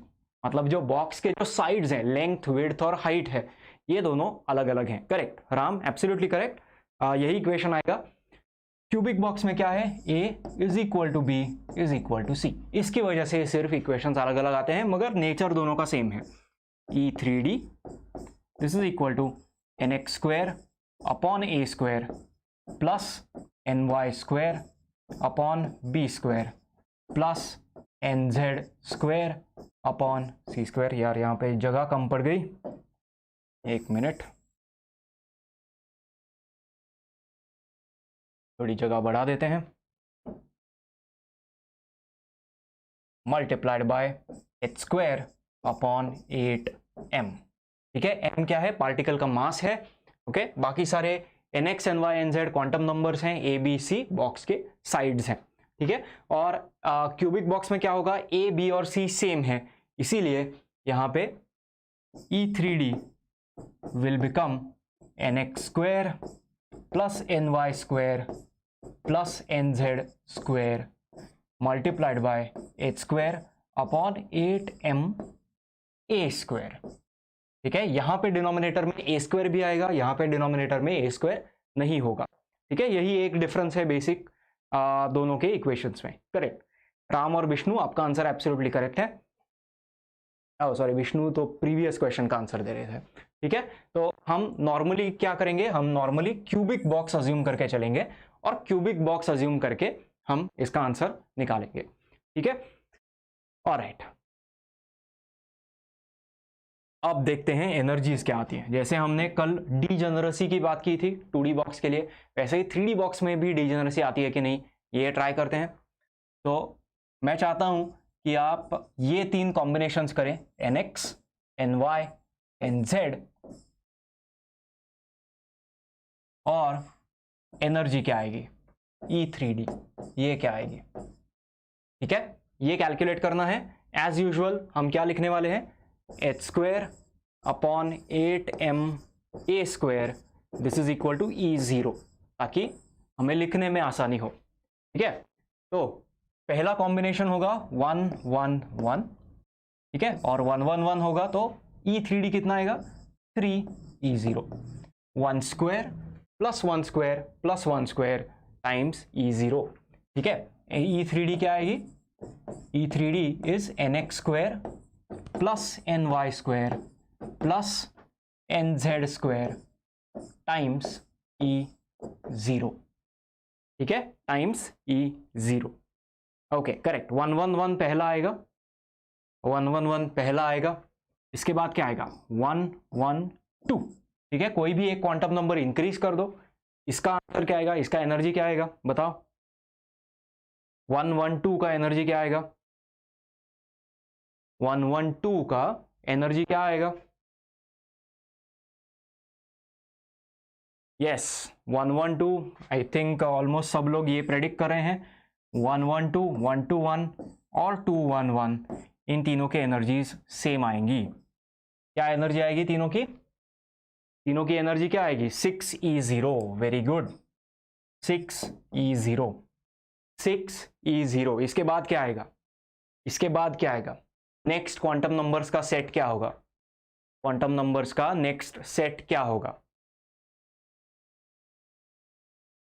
मतलब जो बॉक्स के जो साइड्स हैं, लेंथ, विड्थ और हाइट है, ये दोनों अलग अलग हैं। करेक्ट राम, एब्सोल्युटली करेक्ट, यही इक्वेशन आएगा। क्यूबिक बॉक्स में क्या है? A is equal to B is equal to C। इसकी वजह से सिर्फ इक्वेशंस अलग अलग आते हैं, मगर नेचर दोनों का सेम है। E3D this is equal to NX square upon A square plus NY square upon B square plus NZ square upon C square. यार यहाँ पे जगह कम पड़ गई, एक मिनट, थोड़ी जगह बढ़ा देते हैं। Multiplied by h square upon 8m। ठीक है, m क्या है? पार्टिकल का मास है। ओके, बाकी सारे NX NY NZ quantum numbers हैं, A B C बॉक्स के साइड्स हैं। ठीक है, और क्यूबिक बॉक्स में क्या होगा? A B और C सेम है, इसीलिए यहाँ पे E3D will become NX square plus NY square plus NZ square multiplied by h square upon 8m A square. ठीक है, यहां पे डिनोमिनेटर में A स्क्वायर भी आएगा, यहां पे डिनोमिनेटर में A स्क्वायर नहीं होगा। ठीक है, यही एक डिफरेंस है बेसिक दोनों के इक्वेशंस में। करेक्ट राम और विष्णु, आपका आंसर एब्सोल्युटली करेक्ट है। सॉरी, विष्णु तो प्रीवियस क्वेश्चन का आंसर दे रहे थे। ठीक है, तो हम नॉर्मली क्या करेंगे? हम नॉर्मली क्यूबिक बॉक्स अज्यूम करके चलेंगे और क्यूबिक बॉक्स अज्यूम करके हम इसका आंसर निकालेंगे। ठीक है, ऑलराइट, अब देखते हैं एनर्जीज क्या आती हैं। जैसे हमने कल डीजेनरेसी की बात की थी 2D बॉक्स के लिए, वैसे ही 3D बॉक्स में भी डीजेनरेसी आती है कि नहीं, ये ट्राई करते हैं। तो मैं चाहता हूं कि आप ये 3 कॉम्बिनेशंस करें, NX, NY, NZ, और एनर्जी क्या आएगी, E3D, ये क्या आएगी। ठीक है, ये कैलकुलेट करना है। एज यूजुअल हम क्या लिखने वाले हैं, h² upon 8ma², this is equal to E0, ताकि हमें लिखने में आसानी हो। ठीक है, तो पहला कॉम्बिनेशन होगा 1 1 1, ठीक है, और 1 1 1 होगा तो E3D कितना आएगा, 3E0, 1² plus 1² plus 1² times E0। ठीक है, E3D क्या आएगी, E3D is NX² plus NY² plus NZ² times E0। ठीक है, टाइम्स E0। ओके, करेक्ट, 1 1 1 पहला आएगा, 1 1 1 पहला आएगा। इसके बाद क्या आएगा, 1 1 2। ठीक है, कोई भी एक क्वांटम नंबर इंक्रीज कर दो, इसका आंसर क्या आएगा, इसका एनर्जी क्या आएगा, बताओ। 112 का एनर्जी क्या आएगा, 112 का एनर्जी क्या आएगा, यस 112। आई थिंक ऑलमोस्ट सब लोग ये प्रेडिक्ट कर रहे हैं। 112, 121 और 211, इन तीनों के एनर्जीज सेम आएंगी। क्या एनर्जी आएगी तीनों की, तीनों की एनर्जी क्या आएगी, 6E0। Very good, 6E0, 6E0। इसके बाद क्या आएगा, इसके बाद क्या आएगा, नेक्स्ट क्वांटम नंबर्स का सेट क्या होगा, क्वांटम नंबर्स का नेक्स्ट सेट क्या होगा,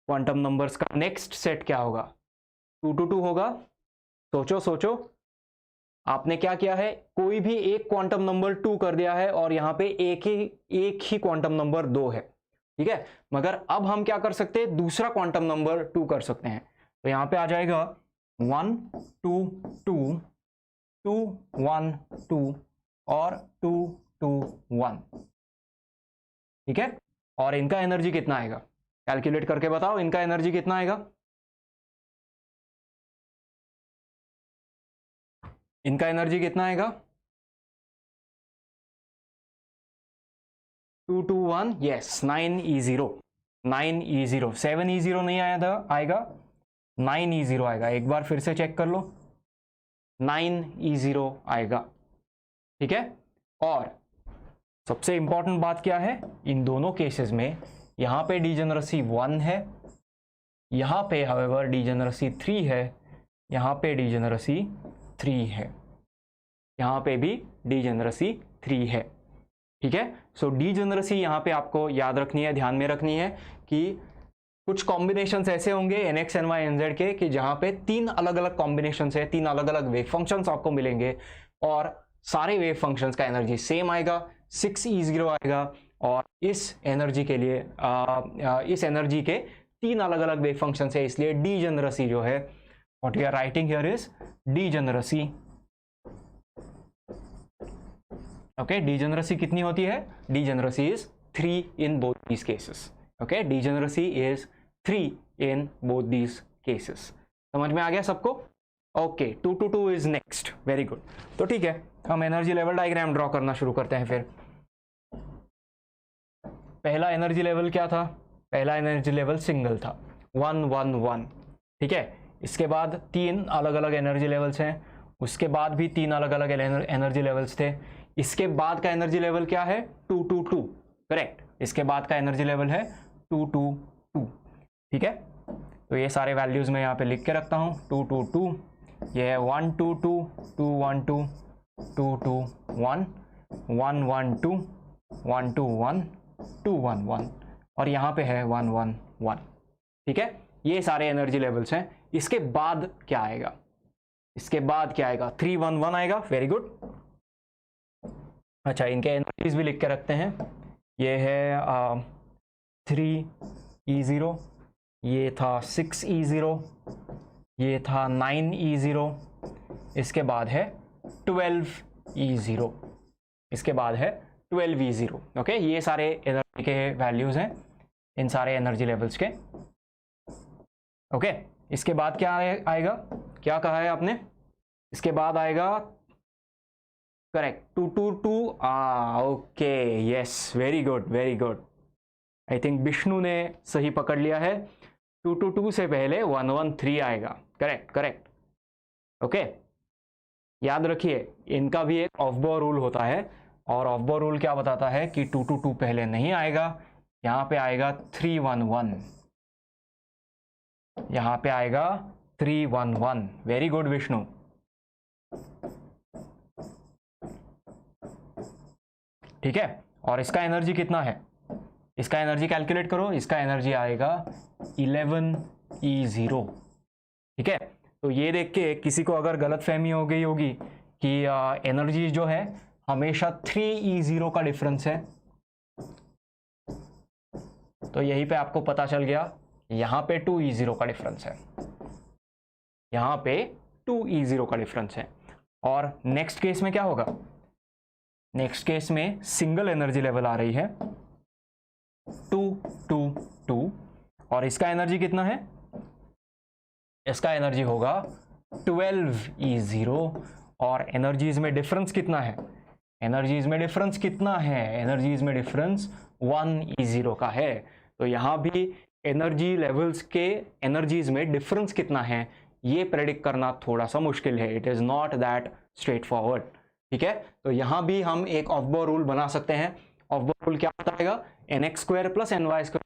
क्वांटम नंबर्स का नेक्स्ट सेट क्या होगा, 222 होगा। सोचो सोचो, आपने क्या किया है, कोई भी एक क्वांटम नंबर 2 कर दिया है और यहां पे एक ही क्वांटम नंबर 2 है। ठीक है, मगर अब हम क्या कर सकते हैं, दूसरा क्वांटम नंबर 2 कर सकते हैं। तो यहां पे आ जाएगा 1 2 2 2 1 2 और 2 2 1। ठीक है, और इनका एनर्जी कितना आएगा, कैलकुलेट करके बताओ, इनका एनर्जी कितना आएगा, इनका एनर्जी कितना आएगा, 221, यस 9E0, 9E0, 7E0 नहीं आया था, आएगा 9E0 आएगा। एक बार फिर से चेक कर लो, 9E0 आएगा। ठीक है, और सबसे इंपॉर्टेंट बात क्या है, इन दोनों केसेस में यहां पे डिजेनरेसी 1 है, यहां पे हाउएवर डिजेनरेसी 3 है, यहां पे डिजेनरेसी 3 है, यहां पे भी डिजेनरेसी 3 है। ठीक है, सो डिजेनरेसी यहां पे आपको याद रखनी है, ध्यान में रखनी है कि कुछ कॉम्बिनेशंस ऐसे होंगे NX, NY, NZ के कि जहां पे 3 अलग अलग कॉम्बिनेशंस है, 3 अलग अलग वेव फंक्शंस आपको मिलेंगे और सारे वेव फंक्शंस का एनर्जी सेम आएगा, 6E0 आएगा। और इस एनर्जी के लिए इस एनर्जी के 3 अलग अलग वेव फंक्शंस है, इसलिए डिजेनरेसी जो है, what we are writing here is degeneracy. Okay, degeneracy कितनी होती है, degeneracy is 3 in both these cases. Okay, degeneracy is 3 in both these cases. समझ में आ गया सबको, okay. 222 is next, very good. तो ठीक है, हम एनर्जी लेवल डायग्राम ड्रॉ करना शुरू करते हैं। फिर पहला एनर्जी लेवल क्या था, पहला एनर्जी लेवल सिंगल था, 1 1 1। ठीक है, इसके बाद 3 अलग अलग एनर्जी लेवल्स हैं, उसके बाद भी 3 अलग अलग एनर्जी लेवल्स थे। इसके बाद का एनर्जी लेवल क्या है, 222, करेक्ट। इसके बाद का एनर्जी लेवल है 222। ठीक है, तो ये सारे वैल्यूज मैं यहाँ पे लिख के रखता हूँ। 222, ये है 122 212 221 112 121 211 और यहाँ पे है 111। ठीक है, ये सारे एनर्जी लेवल्स हैं। इसके बाद क्या आएगा, इसके बाद क्या आएगा, 311 आएगा, वेरी गुड। अच्छा, इनके एनर्जीज भी लिख के रखते हैं। ये है 3E0, ये था 6E0, ये था 9E0, इसके बाद है 12E0, इसके बाद है 12E0। ओके, ये सारे एनर्जी के वैल्यूज हैं, इन सारे एनर्जी लेवल्स के। ओके, इसके बाद क्या आएगा, क्या कहा है आपने, इसके बाद आएगा correct 222 okay yes very good very good. I think Vishnu ने सही पकड़ लिया है। 222 से पहले 113 आएगा। Correct correct okay. याद रखिए इनका भी एक ऑफ बॉ रूल होता है और ऑफ बॉ रूल क्या बताता है कि 222 पहले नहीं आएगा, यहां पे आएगा 311, यहां पे आएगा 311। Very good Vishnu. ठीक है, और इसका एनर्जी कितना है, इसका एनर्जी कैलकुलेट करो, इसका एनर्जी आएगा 11E0। ठीक है, तो ये देख के किसी को अगर गलत फहमी हो गई होगी कि एनर्जी जो है हमेशा 3E0 का डिफरेंस है, तो यहीं पे आपको पता चल गया यहां पे 2E0 का डिफरेंस है, यहां पे 2E0 का डिफरेंस है। और नेक्स्ट केस में क्या होगा, नेक्स्ट केस में सिंगल एनर्जी लेवल आ रही है 222 और इसका एनर्जी कितना है, इसका एनर्जी होगा 12E0 और एनर्जीज में डिफरेंस कितना है, एनर्जीज में डिफरेंस कितना है, एनर्जीज में डिफरेंस 1E0 का है। तो यहां भी एनर्जी लेवल्स के एनर्जीज में डिफरेंस कितना है ये प्रेडिक्ट करना थोड़ा सा मुश्किल है, it is not that straight forward. ठीक है, तो यहां भी हम एक ऑफ बॉ रूल बना सकते हैं। ऑफ बॉ रूल क्या बताएगा, nx² + ny²,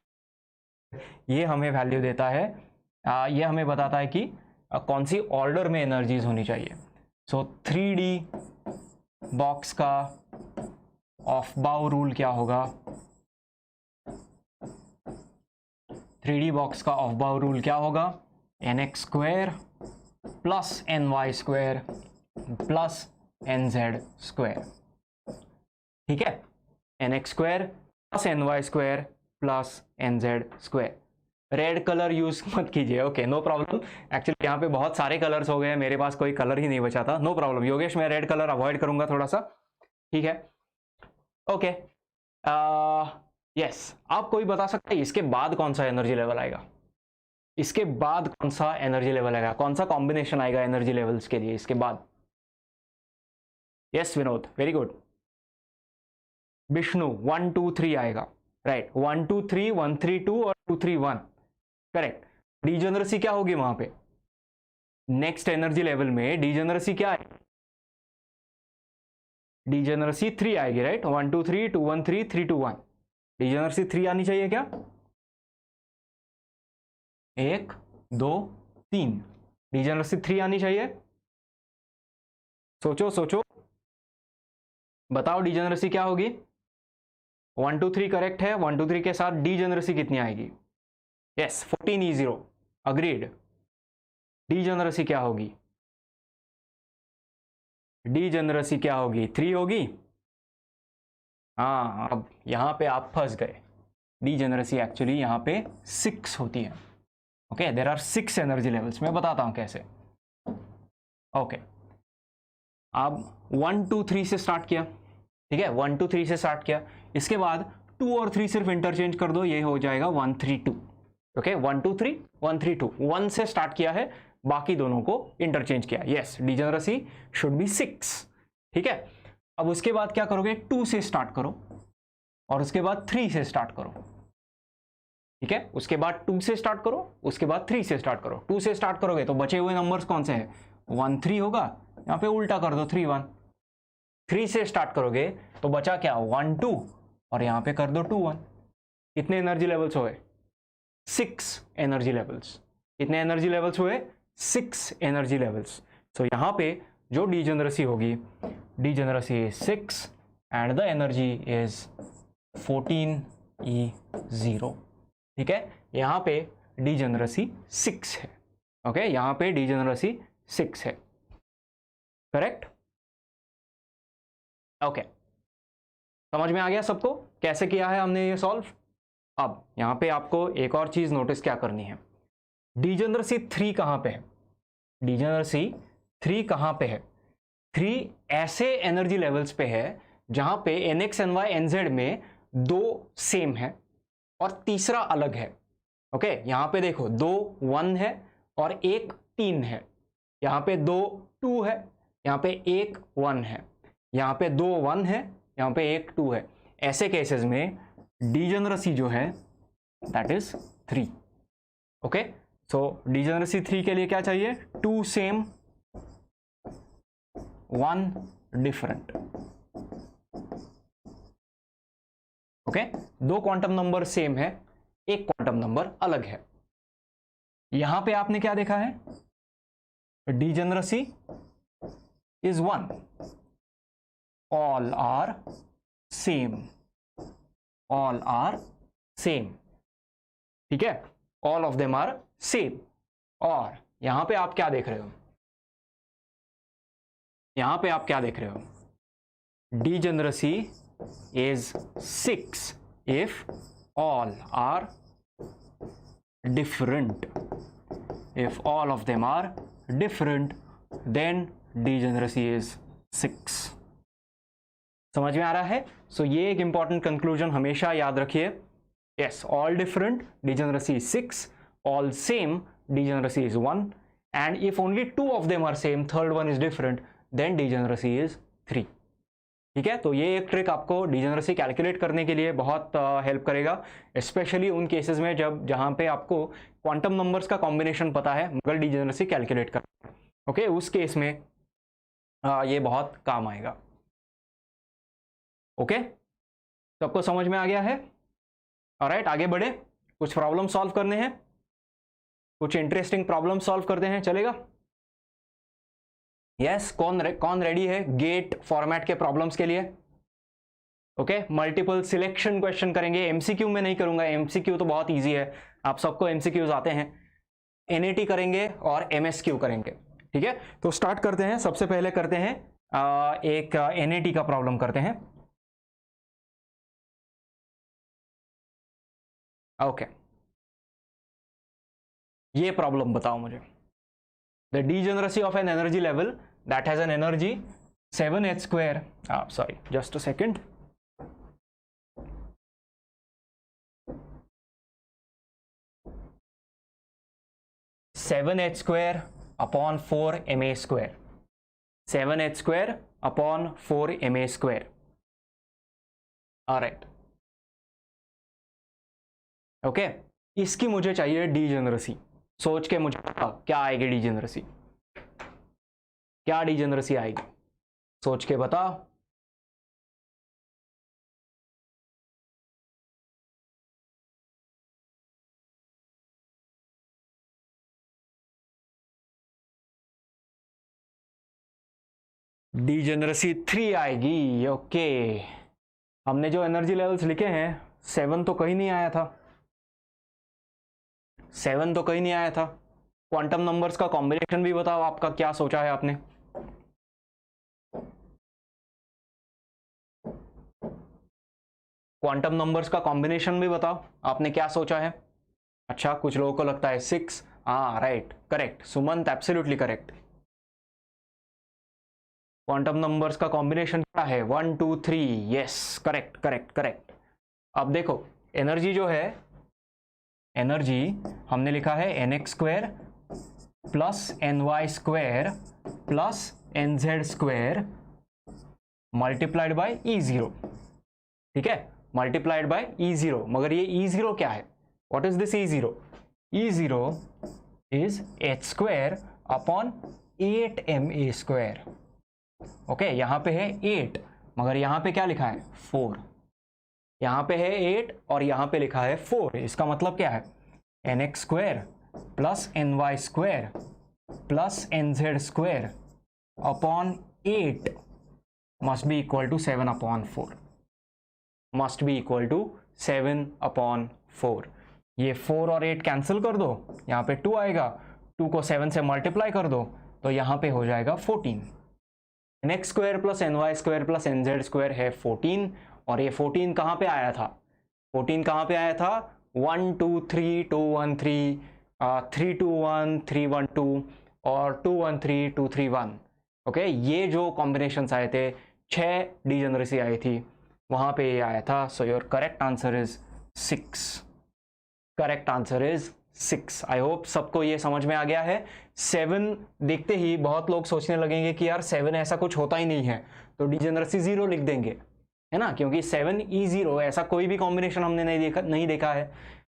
ये हमें वैल्यू देता है, ये हमें बताता है कि कौन सी ऑर्डर में एनर्जीज होनी चाहिए। सो 3D बॉक्स का ऑफ बाउ रूल क्या होगा, 3D बॉक्स का ऑफ बाउ रूल क्या होगा, nx² + ny² + nz²। ठीक है, nx² + ny² + nz²। Red colour use मत कीजिए, ओके नो प्रॉब्लम। एक्चुअली यहाँ पे बहुत सारे कलर्स हो गए, मेरे पास कोई कलर ही नहीं बचा था, नो प्रॉब्लम योगेश, मैं रेड कलर अवॉइड करूंगा थोड़ा सा। ठीक है ओके यस। आप कोई बता सकते हैं इसके बाद कौन सा एनर्जी लेवल आएगा, इसके बाद कौन सा एनर्जी लेवल आएगा, कौन सा कॉम्बिनेशन आएगा एनर्जी लेवल्स के लिए इसके बाद। Yes Vinod very good. Vishnu 1 2 3 आएगा, राइट 1 2 3 1 3 2 और 2 3 1 करेक्ट। डीजेनरेसी क्या होगी वहां पे, नेक्स्ट एनर्जी लेवल में डीजेनरेसी क्या है, डीजेनरेसी 3 आएगी, राइट 1 2 3 2 1 3 3 2 1, डीजेनरेसी 3 आनी चाहिए क्या, 1 2 3, डीजेनरेसी 3 आनी चाहिए। सोचो सोचो बताओ डीजेनरेसी क्या होगी। 1 2 3 करेक्ट है, 1 2 3 के साथ डीजेनरेसी कितनी आएगी, यस 14E0 अग्रीड। डीजेनरेसी क्या होगी, डीजेनरेसी क्या होगी 3 होगी। हाँ अब यहां पे आप फंस गए, डीजेनरेसी एक्चुअली यहां पे 6 होती है। Okay there are 6 energy levels, मैं बताता हूं कैसे। ओके अब 1 2 3 से स्टार्ट किया, ठीक है 1 2 3 से स्टार्ट किया, इसके बाद 2 और 3 सिर्फ इंटरचेंज कर दो, ये हो जाएगा 1 3 2। ओके 1 2 3 1 3 2, 1 से स्टार्ट किया है, बाकी दोनों को इंटरचेंज किया, यस डीजेनरेसी शुड बी 6। ठीक है, अब उसके बाद क्या करोगे, 2 से स्टार्ट करो और उसके बाद 3 से स्टार्ट करो। ठीक है, उसके बाद 2 से स्टार्ट करो, उसके बाद 3 से स्टार्ट करो। 2 से स्टार्ट करोगे तो बचे हुए नंबर्स कौन से हैं, 1 3 होगा, यहां पे उल्टा कर दो 3 1। 3 से स्टार्ट करोगे तो बचा क्या 1 2 और यहां पे कर दो 2 1। कितने एनर्जी लेवल्स हुए, 6 एनर्जी लेवल्स। कितने एनर्जी लेवल्स हुए, 6 एनर्जी लेवल्स। सो यहां पे जो डीजेनरेसी होगी, degeneracy is 6 and the energy is 14E0। ठीक है, यहां पे डीजेनरेसी 6 है। ओके यहां पे डीजेनरेसी 6 है, करेक्ट। ओके समझ में आ गया सबको कैसे किया है हमने ये सॉल्व। अब यहां पे आपको एक और चीज नोटिस क्या करनी है, डीजेनरेसी 3 कहां पे है, डीजेनरेसी 3 कहां पे है, 3 ऐसे एनर्जी लेवल्स पे है जहां पे nx ny nz में 2 सेम है और तीसरा अलग है। ओके यहां पे देखो 2 1 है और 1 3 है, यहां पे 2 2 है यहाँ पे एक 1 है, यहाँ पे 2 1 है, यहाँ पे एक 2 है, ऐसे केसेस में डिजेनरेसी जो है that is 3। Okay, so degeneracy 3 के लिए क्या चाहिए? 2 same 1 different. Okay, 2 quantum number same है, एक क्वांटम नंबर अलग है। यहां पे आपने क्या देखा है? Degeneracy is 1, all are same, all are same, ठीक है, all of them are same. और यहां पे आप क्या देख रहे हो? यहां पे आप क्या देख रहे हो? Degeneracy is 6 if all are different. If all of them are different, then degeneracy is 6. समझ में आ रहा है? सो ये एक इंपॉर्टेंट कंक्लूजन हमेशा याद रखिए। Yes, all different, degeneracy is 6. All same, degeneracy is 1. And if only 2 of them are same, third one is different, then degeneracy is 3. ठीक है, तो ये एक ट्रिक आपको डिजेनरेसी कैलकुलेट करने के लिए बहुत हेल्प करेगा, स्पेशली उन केसेस में जहां पे आपको क्वांटम नंबर्स का कॉम्बिनेशन पता है मगर डिजेनरेसी कैलकुलेट कर। ओके, उस केस में ये बहुत काम आएगा। ओके, सबको समझ में आ गया है? ऑलराइट, आगे बढ़े, कुछ प्रॉब्लम सॉल्व करने हैं, कुछ इंटरेस्टिंग प्रॉब्लम सॉल्व करते हैं, चलेगा? यस, कौन रेडी है गेट फॉर्मेट के प्रॉब्लम्स के लिए? ओके, मल्टीपल सिलेक्शन क्वेश्चन करेंगे, एमसीक्यू में नहीं करूंगा, एमसीक्यू तो बहुत इजी है, आप सबको एमसीक्यूज आते हैं। एनएटी करेंगे और एमएसक्यू करेंगे, ठीक है। तो स्टार्ट करते हैं, सबसे पहले करते हैं एक एनएटी का प्रॉब्लम करते हैं। ओके, ये प्रॉब्लम बताओ मुझे। The degeneracy of an energy level that has an energy 7h square, sorry, just a second. (7h square upon 4 ma square). 7h square upon 4 ma square. All right. Okay. इसकी मुझे चाहिए डिजेनरेसी। सोच के मुझे क्या आएगी डिजेनरेसी? क्या डिजेनरेसी आएगी? सोच के बता। डिजेनरेसी 3 आएगी। ओके, हमने जो एनर्जी लेवल्स लिखे हैं 7 तो कहीं नहीं आया था, 7 तो कहीं नहीं आया था। क्वांटम नंबर्स का कॉम्बिनेशन भी बताओ, आपका क्या सोचा है आपने? क्वांटम नंबर्स का कॉम्बिनेशन भी बताओ, आपने क्या सोचा है? अच्छा, कुछ लोगों को लगता है 6। हाँ, right, correct Sumant, absolutely correct. Quantum numbers का कॉम्बिनेशन क्या है? 1 2 3। Yes, correct correct correct. अब देखो, एनर्जी जो है, एनर्जी हमने लिखा है nx square plus ny square plus nz square multiplied by E0, ठीक है, मल्टीप्लाइड बाय E0। मगर ये E0 क्या है? What is this E0? E0 is h square upon 8ma square. Okay, यहां पे है 8 मगर यहां पे क्या लिखा है? 4। यहां पे है 8 और यहां पे लिखा है 4। इसका मतलब क्या है? nx square plus ny square plus nz square upon 8 must be equal to 7 upon 4। Must be equal to 7 upon 4। ये 4 और 8 कैंसिल कर दो, यहाँ पे 2 आएगा, 2 को 7 से मल्टीप्लाई कर दो तो यहाँ पे हो जाएगा 14। nx square plus ny square plus nz square है 14, और ये 14 कहाँ पे आया था? 14 कहाँ पे आया था? 1 2 3 2 1 3, 3 2 1 3 1 2 और 2 1 3 2 3 1। ओके, ये जो कॉम्बिनेशंस आए थे, 6 डिजेनरेसी आई थी, वहाँ पे ये आया था। So your correct answer is 6। Correct answer is 6। I hope सबको ये समझ में आ गया है। 7 देखते ही बहुत लोग सोचने लगेंगे कि यार 7 ऐसा कुछ होता ही नहीं है, तो डिजेनरेसी 0 लिख देंगे, है ना, क्योंकि 7E0 ऐसा कोई भी कॉम्बिनेशन हमने नहीं देखा है।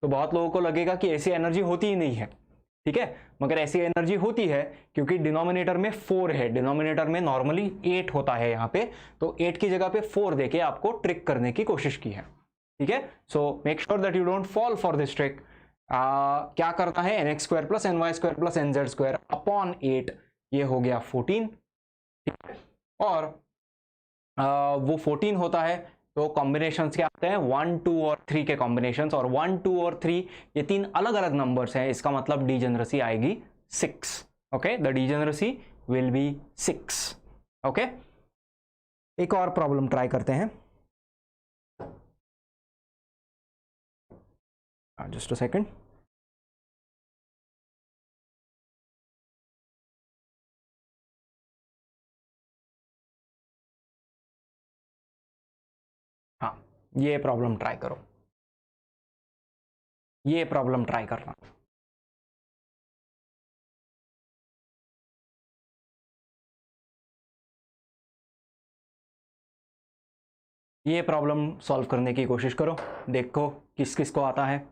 तो बहुत लोगों को लगेगा कि ऐसी एनर्जी होती ही नहीं है, ठीक है, मगर ऐसी एनर्जी होती है क्योंकि डिनोमिनेटर में 4 है। डिनोमिनेटर में नॉर्मली 8 होता है यहाँ पे, तो 8 की जगह पे 4 देके आपको ट्रिक करने की कोशिश की है, ठीक है। सो make sure that you don't fall for this trick. क्या करता है, nx² + ny² + nz² अपॉन 8, ये हो गया 14, और वो 14 होता है तो कॉम्बिनेशंस क्या आते हैं, 1, 2 और 3 के कॉम्बिनेशंस, और 1, 2 और 3 ये 3 अलग अलग नंबर्स हैं, इसका मतलब डिजेनरेसी आएगी 6। Okay, the degeneracy will be 6। Okay, एक और प्रॉब्लम ट्राई करते हैं, जस्ट अ सेकंड। हाँ, ये प्रॉब्लम ट्राई करो, ये प्रॉब्लम ट्राई करना। ये प्रॉब्लम सॉल्व करने की कोशिश करो, देखो किस किस को आता है।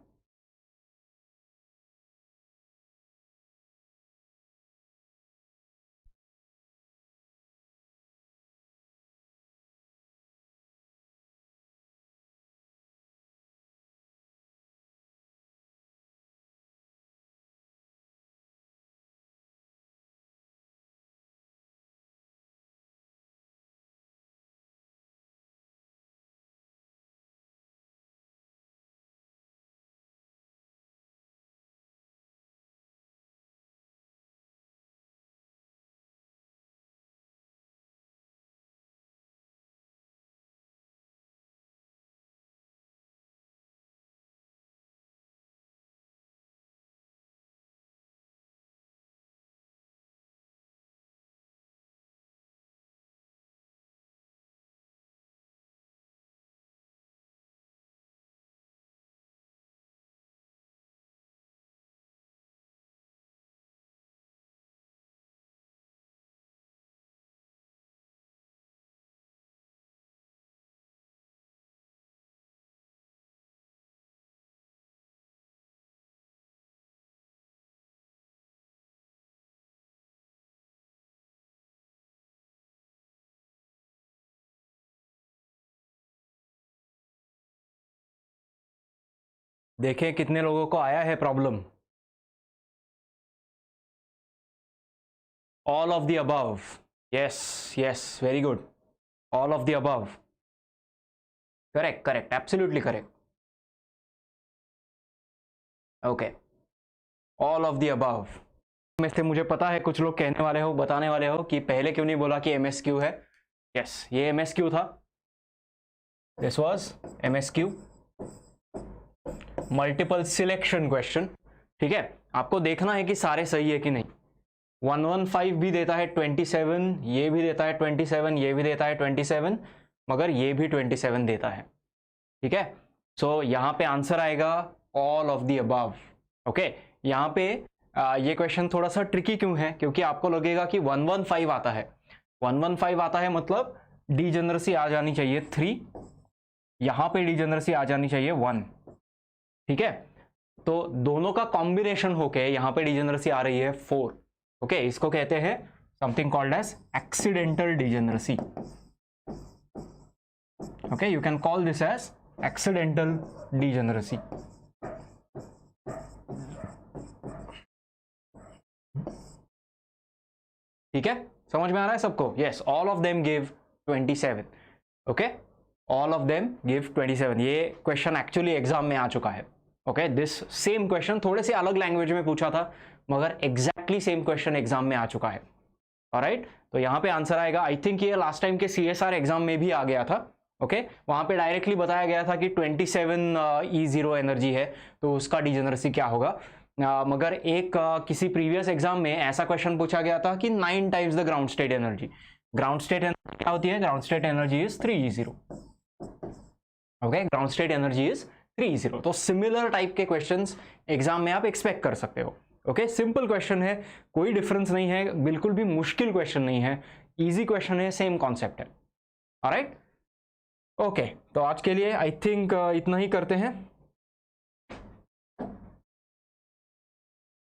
देखें कितने लोगों को आया है problem. All of the above, yes yes, very good, all of the above, correct correct, absolutely correct. Okay, all of the above में से मुझे पता है कुछ लोग कहने वाले हो, बताने वाले हो कि पहले क्यों नहीं बोला कि MSQ है। यस, ये MSQ था, this was MSQ, multiple selection question, ठीक है। आपको देखना है कि सारे सही है कि नहीं। 115 भी देता है 27, ये भी देता है 27, ये भी देता है 27, मगर ये भी 27 देता है, ठीक है। सो यहाँ पे आंसर आएगा all of the above. Okay, यहाँ पे ये क्वेश्चन थोड़ा सा ट्रिकी क्यों है, क्योंकि आपको लगेगा कि 115 आता है, 115 आता है मतलब डिजेनरेसी आ जानी चाहिए 3, यहाँ पे डिजेनरेसी आ जानी चाहिए 1, ठीक है। तो दोनों का कॉम्बिनेशन होके यहाँ पे डिजेनरेसी आ रही है 4। ओके, इसको कहते हैं something called as accidental degeneracy. Okay, you can call this as accidental degeneracy. ठीक है, समझ में आ रहा है सबको। Yes, all of them give 27। Okay, all of them give 27। ये क्वेश्चन एक्चुअली एग्जाम में आ चुका है। ओके, दिस सेम क्वेश्चन थोड़े से अलग लैंग्वेज में पूछा था, मगर एग्जैक्टली सेम क्वेश्चन एग्जाम में आ चुका है। ऑलराइट, तो यहाँ पे आंसर आएगा, आई थिंक ये लास्ट टाइम के CSR एग्जाम में भी आ गया था। ओके, वहां पे डायरेक्टली बताया गया था कि 27E0 एनर्जी है, तो उसका डिजेनरेसी क्या होगा। मगर एक किसी प्रीवियस एग्जाम में ऐसा क्वेश्चन पूछा गया था कि 9 times the ground state energy. Ground state energy क्या होती है, ground state energy is 3E0। Okay, ground state energy is 30। तो सिमिलर टाइप के क्वेश्चंस एग्जाम में आप एक्सपेक्ट कर सकते हो। ओके, सिंपल क्वेश्चन है, कोई डिफरेंस नहीं है, बिल्कुल भी मुश्किल क्वेश्चन नहीं है, इजी क्वेश्चन है, सेम कॉन्सेप्ट है। ऑलराइट, ओके, तो आज के लिए आई थिंक इतना ही करते हैं।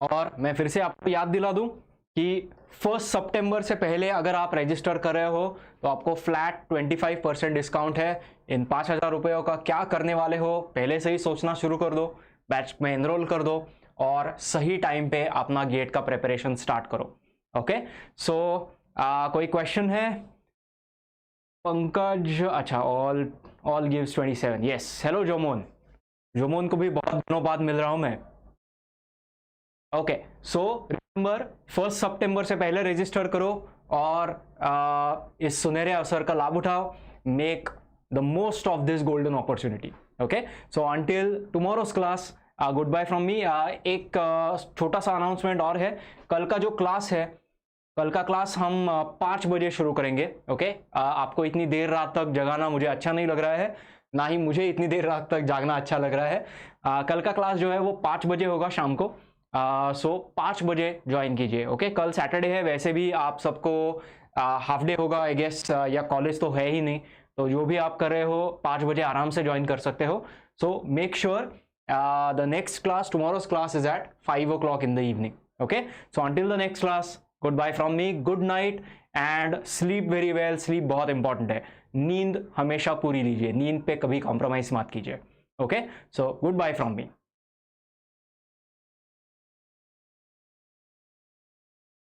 और मैं फिर से आपको याद दिला दूं कि 1 सितंबर से पहले अगर आप रजिस्टर कर रहे हो तो आपको फ्लैट 25% डिस्काउंट है। इन 5,000 रुपयों का क्या करने वाले हो पहले से ही सोचना शुरू कर दो, बैच में एनरोल कर दो और सही टाइम पे अपना गेट का प्रिपरेशन स्टार्ट करो। ओके, सो कोई क्वेश्चन है? पंकज, अच्छा, all gives 27, yes, hello Jomon, Jomon को भी बहुत दिनों बाद मिल रहा हूं मैं। ओके, सो रिमेंबर 1 सितंबर से पहले रजिस्टर करो और इस सुनहरे अवसर का लाभ उठाओ। Make the most of this golden opportunity. Okay, so until tomorrow's class, good bye from me. एक छोटा सा अनाउंसमेंट और है, कल का जो क्लास है, कल का क्लास हम 5 बजे शुरू करेंगे। ओके, आपको इतनी देर रात तक जगाना मुझे अच्छा नहीं लग रहा है, ना ही मुझे इतनी देर रात तक जागना अच्छा लग रहा है। कल का क्लास जो है वो 5 बजे होगा शाम को। सो 5 बजे ज्वाइन कीजिए। ओके, कल सैटरडे है, वैसे भी आप सबको हाफ डे होगा आई गेस, या कॉलेज तो है ही नहीं, तो जो भी आप कर रहे हो 5 बजे आराम से ज्वाइन कर सकते हो। So make sure the next class, tomorrow's class is at 5 o'clock in the evening. Okay, so until the next class, goodbye from me, good night and sleep very well. sleep बहुत इंपॉर्टेंट है, नींद हमेशा पूरी लीजिए, नींद पे कभी कॉम्प्रोमाइज मत कीजिए। Okay, so good bye from me.